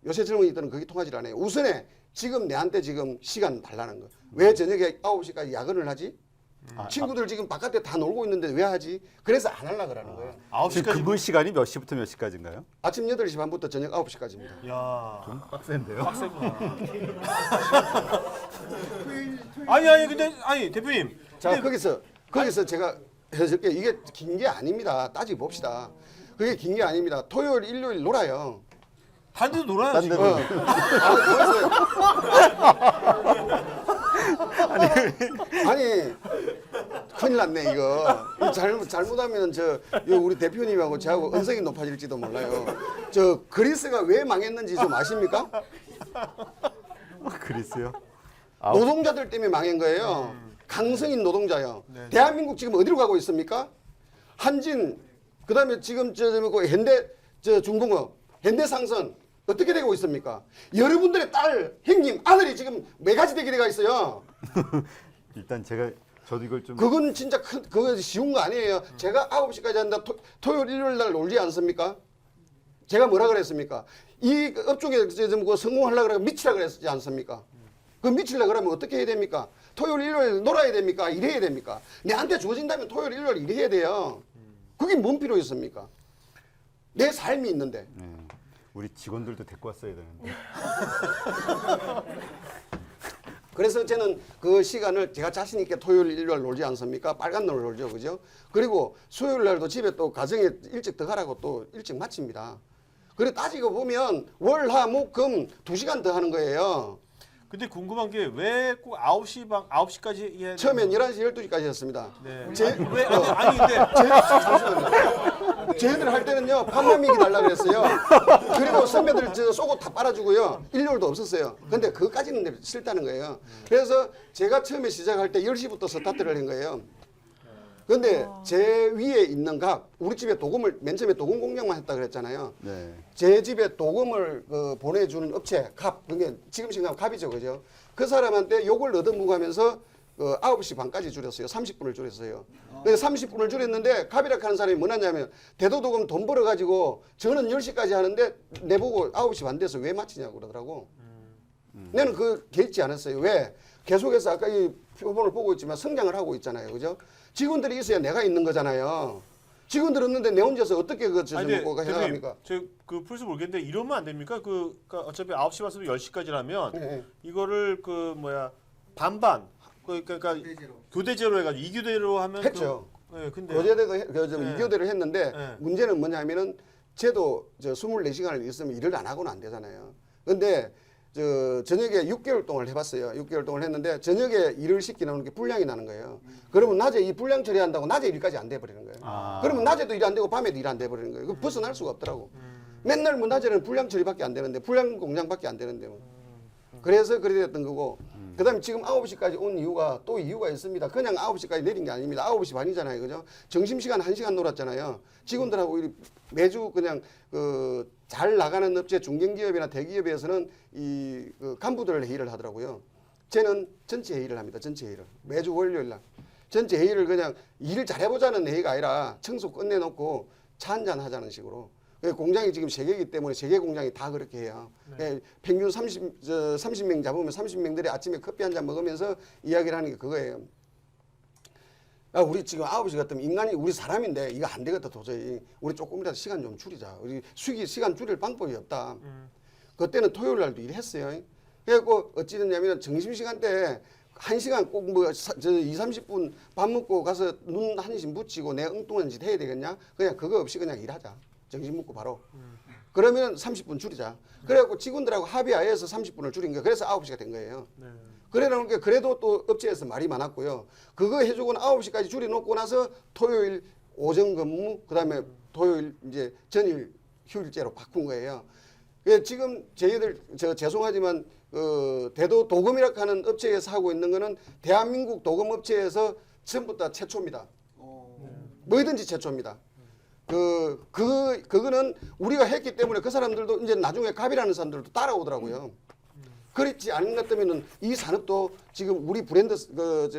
요새 젊은이들은 그게 통하지 않아요. 우선에 지금 내한테 지금 시간 달라는 거. 왜 저녁에 9시까지 야근을 하지? 친구들 지금 바깥에 다 놀고 있는데 왜 하지? 그래서 안 하려고 그러는 거예요. 지금 근무 시간이 몇 시부터 몇 시까지인가요? 아침 8시 반부터 저녁 9시까지입니다. 야, 좀 빡센데요. 빡세구나. 아니 근데 대표님. 자, 거기서 제가 해줄게. 이게 긴 게 아닙니다. 따지고 봅시다. 그게 긴 게 아닙니다. 토요일, 일요일 놀아요. 다른 데도 놀아요 지금. 아니 큰일 났네 이거. 잘못하면 우리 대표님하고 저하고 언성이 높아질지도 몰라요. 그리스가 왜 망했는지 좀 아십니까? 그리스요? 노동자들 때문에 망한 거예요. 강성인 노동자요. 대한민국 지금 어디로 가고 있습니까? 한진, 그다음에 지금 현대 중공업, 현대상선 어떻게 되고 있습니까? 여러분들의 딸, 형님, 아들이 지금 매가지 되게 돼가 있어요. 일단 저도 이걸 좀 그건 진짜 그거 쉬운 거 아니에요. 제가 9시까지 한다. 토요일, 일요일 날 놀지 않습니까? 제가 뭐라 그랬습니까? 이 업종에 성공하려고 그러면 미치라 그랬지 않습니까? 그 미치려 그러면 어떻게 해야 됩니까? 토요일, 일요일 놀아야 됩니까? 일해야 됩니까? 내한테 주어진다면 토요일, 일요일 일해야 돼요. 그게 뭔 필요 있습니까? 내 삶이 있는데. 우리 직원들도 데리고 왔어야 되는데. 그래서 저는 그 시간을 제가 자신 있게 토요일, 일요일 놀지 않습니까? 빨간 날 놀죠, 그죠? 그리고 수요일 날도 집에 또 가정에 일찍 들어가라고 또 일찍 마칩니다. 그래 따지고 보면 월, 화, 목, 금 2시간 더 하는 거예요. 근데 궁금한 게 왜 꼭 9시까지 해야 처음엔 11시, 12시까지 했습니다. 네. 제- 왜 아니 근데 잠시만요. 저희들 할 때는요, 판매미기 달라고 그랬어요. 그리고 선배들 저 속옷 다 빨아주고요. 일요일도 없었어요. 근데 그것까지는 싫다는 거예요. 그래서 제가 처음에 시작할 때 10시부터 스타트를 한 거예요. 근데 제 위에 있는 각, 우리 집에 도금을, 맨 처음에 도금 공장만 했다 그랬잖아요. 네. 제 집에 도금을 보내주는 업체, 갑, 그게 지금 생각하면 갑이죠, 그죠? 그 사람한테 욕을 얻어먹고 하면서 9시 반까지 줄였어요. 30분을 줄였어요. 그래서 30분을 줄였는데 갑이라 하는 사람이 뭐냐면 대도도금 돈 벌어가지고 저는 10시까지 하는데 내보고 9시 반 돼서 왜 마치냐고 그러더라고. 나는 그 개의치 않았어요. 왜? 계속해서 아까 이 표본을 보고 있지만 성장을 하고 있잖아요. 그죠? 직원들이 있어야 내가 있는 거잖아요. 직원들 없는데 내 혼자서 어떻게 그 아니, 근데 먹고 대표님, 해나갑니까? 저그 풀스 모르겠는데 이러면 안 됩니까? 그러니까 어차피 9시 반에서 10시까지라면 네. 이거를 그 뭐야 반반 그러니까 대제로. 교대제로 해가지고 2교대로 하면 했죠. 네, 근데 교대도 네. 2교대를 했는데 네. 문제는 뭐냐면은 쟤도 저 24시간을 있으면 일을 안 하고는 안 되잖아요. 근데 저 저녁에 6개월 동안 해봤어요. 6개월 동안 했는데 저녁에 일을 시키는 게 불량이 나는 거예요. 그러면 낮에 이 불량 처리한다고 낮에 일까지 안 돼버리는 거예요. 그러면 낮에도 일 안 되고 밤에도 일 안 돼버리는 거예요. 그 벗어날 수가 없더라고. 맨날 뭐 낮에는 불량 처리밖에 안 되는데 불량 공장밖에 안 되는데 뭐. 그래서 그래 됐던 거고 그다음에 지금 9시까지 온 이유가 또 이유가 있습니다. 그냥 9시까지 내린 게 아닙니다. 9시 반이잖아요. 그죠? 점심시간 1시간 놀았잖아요. 직원들하고 매주 그냥 잘 나가는 업체 중견기업이나 대기업에서는 그 간부들 회의를 하더라고요. 쟤는 전체 회의를 합니다. 전체 회의를. 매주 월요일 날. 전체 회의를 그냥 일 잘해보자는 회의가 아니라 청소 끝내놓고 차 한잔 하자는 식으로. 공장이 지금 3개이기 때문에 3개 공장이 다 그렇게 해요. 평균 30명 잡으면 30명들이 아침에 커피 한 잔 먹으면서 이야기를 하는 게 그거예요. 우리 지금 9시 같으면 인간이 우리 사람인데 이거 안 되겠다 도저히. 우리 조금이라도 시간 좀 줄이자. 우리 시간 줄일 방법이 없다. 그때는 토요일 날도 일했어요. 그래갖고 어찌 됐냐면 점심시간 때 1시간 꼭 뭐 2, 30분 밥 먹고 가서 눈 한심 붙이고 내 엉뚱한 짓 해야 되겠냐? 그냥 그거 없이 그냥 일하자. 정신 먹고 바로. 그러면 30분 줄이자. 그래갖고 직원들하고 합의하에서 30분을 줄인 거예요. 그래서 9시가 된 거예요. 네. 그래 놓으니까 그래도 또 업체에서 말이 많았고요. 그거 해주고 9시까지 줄여놓고 나서 토요일 오전 근무, 그다음에 토요일 이제 전일 휴일제로 바꾼 거예요. 지금 저희들 죄송하지만 대도 도금이라고 하는 업체에서 하고 있는 거는 대한민국 도금 업체에서 전부 다 최초입니다. 뭐든지 최초입니다. 그거는 우리가 했기 때문에 그 사람들도 이제 나중에 갑이라는 사람들도 따라오더라고요. 그렇지 않은 것 때문에는 이 산업도 지금 우리 브랜드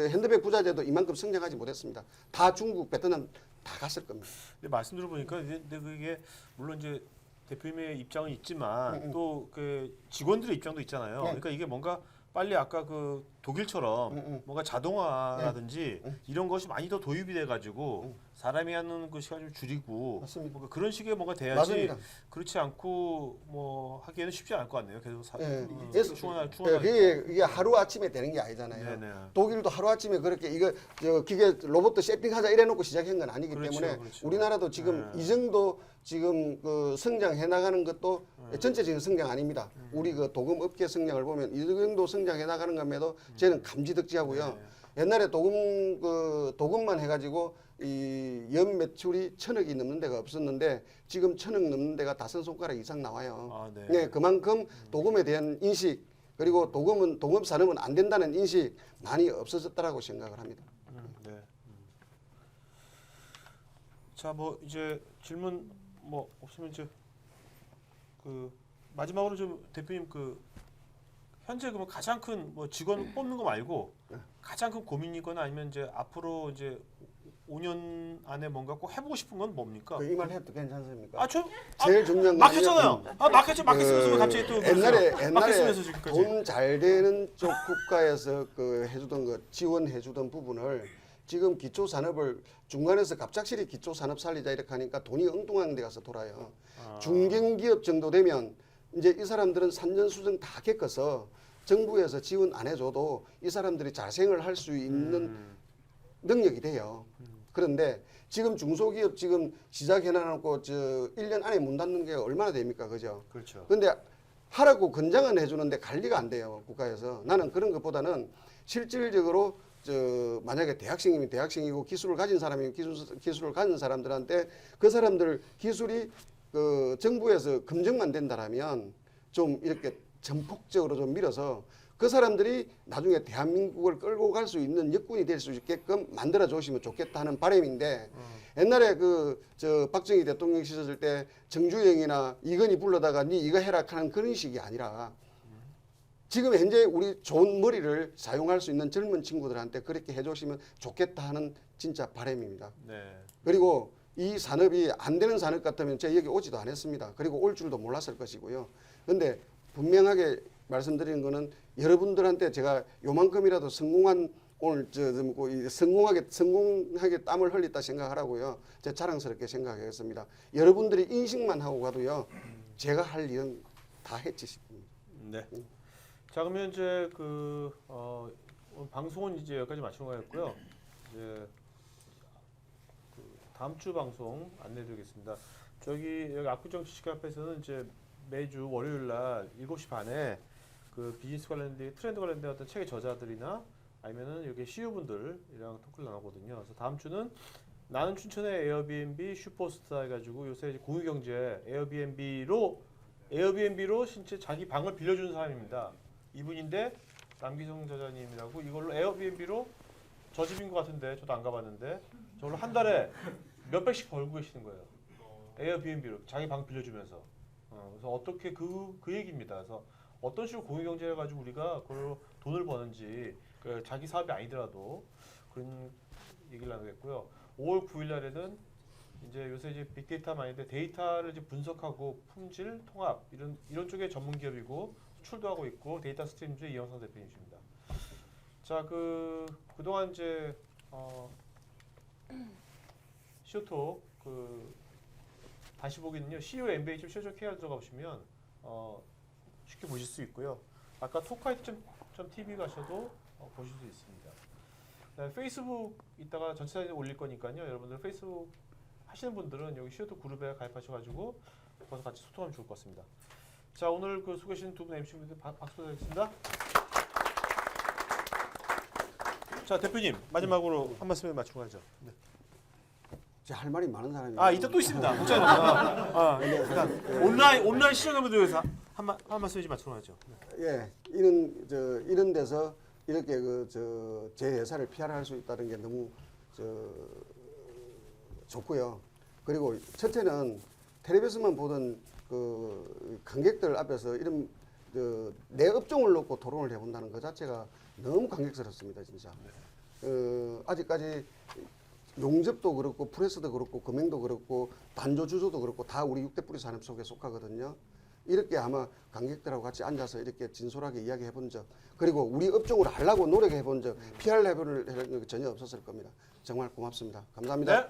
핸드백 부자재도 이만큼 성장하지 못했습니다. 다 중국, 베트남 다 갔을 겁니다. 근데 말씀 들어보니까 근데 그게 물론 이제 대표님의 입장은 있지만 또 그 직원들의 입장도 있잖아요. 그러니까 이게 뭔가 빨리 아까 그 독일처럼 뭔가 자동화라든지 이런 것이 많이 더 도입이 돼가지고 사람이 하는 그 시간을 좀 줄이고 맞습니다. 뭔가 그런 식의 뭔가 돼야지 맞습니다. 그렇지 않고 뭐 하기에는 쉽지 않을 것 같네요. 계속 그래서 이게 하루 아침에 되는 게 아니잖아요. 네네. 독일도 하루 아침에 그렇게 이거 기계 로봇 세팅하자 이래놓고 시작한 건 아니기 그렇죠, 때문에 그렇죠. 우리나라도 지금 이 정도 지금 성장해 나가는 것도 전체적인 성장 아닙니다. 우리 그 도금 업계 성장을 보면 이 정도 성장해 나가는 것에도 저는 감지덕지하고요. 옛날에 도금만 해가지고 이 연 매출이 1,000억이 넘는 데가 없었는데 지금 1,000억 넘는 데가 5손가락 이상 나와요. 아, 네. 네, 그만큼 도금에 대한 인식 그리고 도금 산업은 안 된다는 인식 많이 없어졌다라고 생각을 합니다. 네. 자, 뭐 이제 질문 뭐 없으면 이제 그 마지막으로 좀 대표님 그 현재 그러면 가장 큰 뭐 직원 뽑는 거 말고 가장 큰 고민이거나 아니면 이제 앞으로 이제 5년 안에 뭔가 꼭 해보고 싶은 건 뭡니까? 이 말 해도 괜찮습니까? 아, 저 제일 중요한 건 막혔잖아요. 막혔으면서 왜 갑자기 또 옛날에 막혔으면서 지금까지. 돈 잘 되는 쪽 국가에서 해주던 거 지원해주던 부분을 지금 기초 산업을 중간에서 갑작스레 기초 산업 살리자 이렇게 하니까 돈이 엉뚱한 데 가서 돌아요. 중견기업 정도 되면 이제 이 사람들은 산전수전 다 겪어서 정부에서 지원 안 해줘도 이 사람들이 자생을 할 수 있는 능력이 돼요. 그런데 지금 중소기업 지금 시작해놔놓고 1년 안에 문 닫는 게 얼마나 됩니까? 그죠? 그렇죠. 근데 하라고 권장은 해주는데 관리가 안 돼요. 국가에서. 나는 그런 것보다는 실질적으로 만약에 대학생이면 대학생이고 기술을 가진 사람이면 기술을 가진 사람들한테 그 사람들 기술이 정부에서 검증만 된다라면 좀 이렇게 전폭적으로 좀 밀어서 그 사람들이 나중에 대한민국을 끌고 갈 수 있는 여건이 될 수 있게끔 만들어 주시면 좋겠다 하는 바람인데 옛날에 박정희 대통령 시절 때 정주영이나 이건희 불러다가 니 이거 해라 하는 그런 식이 아니라 지금 현재 우리 좋은 머리를 사용할 수 있는 젊은 친구들한테 그렇게 해주시면 좋겠다 하는 진짜 바람입니다. 네. 그리고 이 산업이 안 되는 산업 같으면 제가 여기 오지도 않았습니다. 그리고 올 줄도 몰랐을 것이고요. 그런데 분명하게 말씀드리는 거는 여러분들한테 제가 요만큼이라도 성공한 오늘 성공하게 땀을 흘렸다 생각하라고요. 제가 자랑스럽게 생각하겠습니다. 여러분들이 인식만 하고 가도요. 제가 할 일은 다 했지 싶습니다. 네. 자, 그러면 이제 오늘 방송은 이제 여기까지 마치는 거였고요. 이제 다음 주 방송 안내드리겠습니다. 여기 압구정 지식 카페에서는 이제 매주 월요일 날 7시 반에 그 비즈니스 관련된 트렌드 관련된 어떤 책의 저자들이나 아니면은 여기 CEO분들이랑 토크를 나누거든요. 그래서 다음 주는 나는 춘천의 에어비앤비 슈퍼스타 해가지고 요새 이제 공유경제 에어비앤비로 진짜 자기 방을 빌려주는 사람입니다. 이분인데 남기성 저자님이라고 이걸로 에어비앤비로 저 집인 것 같은데 저도 안 가봤는데 저걸로 한 달에 몇백씩 벌고 계시는 거예요. 에어비앤비로 자기 방 빌려주면서. 그래서 어떻게 그 얘기입니다. 그래서 어떤 식으로 공유경제를 가지고 우리가 그걸로 돈을 버는지 자기 사업이 아니더라도 그런 얘기를 나누겠고요. 5월 9일 날에는 이제 요새 이제 빅데이터 많이 있는데 데이터를 이제 분석하고 품질, 통합 이런 쪽의 전문 기업이고 수출도 하고 있고 데이터 스트림즈의 이영상 대표님이십니다. 자, 그동안 이제 시오톡 다시 보기는요. CEO MBA 시오톡 들어가 보시면 쉽게 보실 수 있고요. 아까 토크하이트.tv 가셔도 보실 수 있습니다. 페이스북 이따가 전체 사진 올릴 거니까요. 여러분들 페이스북 하시는 분들은 여기 시오톡 그룹에 가입하셔가지고 거기서 같이 소통하면 좋을 것 같습니다. 자, 오늘 소개해 주신 두 분 MC분들 박수 드리겠습니다. 자, 대표님 마지막으로 한 말씀 맞추고 가죠. 네. 제가 할 말이 많은 사람이에요. 이따 또 있습니다. 걱정하지 온라인 시청자분들 위해서 한 말씀 좀 맞추고 가죠. 네. 예, 이런 데서 이렇게 제 회사를 PR할 수 있다는 게 너무 좋고요. 그리고 첫째는 텔레비전만 보던 관객들 앞에서 이런 내 업종을 놓고 토론을 해본다는 것 자체가 너무 감격스럽습니다, 진짜. 아직까지 용접도 그렇고 프레스도 그렇고 금행도 그렇고 단조 주조도 그렇고 다 우리 6대 뿌리 산업 속에 속하거든요. 이렇게 아마 관객들하고 같이 앉아서 이렇게 진솔하게 이야기해 본 적, 그리고 우리 업종으로 하려고 노력해 본 적, PR 레벨을 전혀 없었을 겁니다. 정말 고맙습니다. 감사합니다. 네.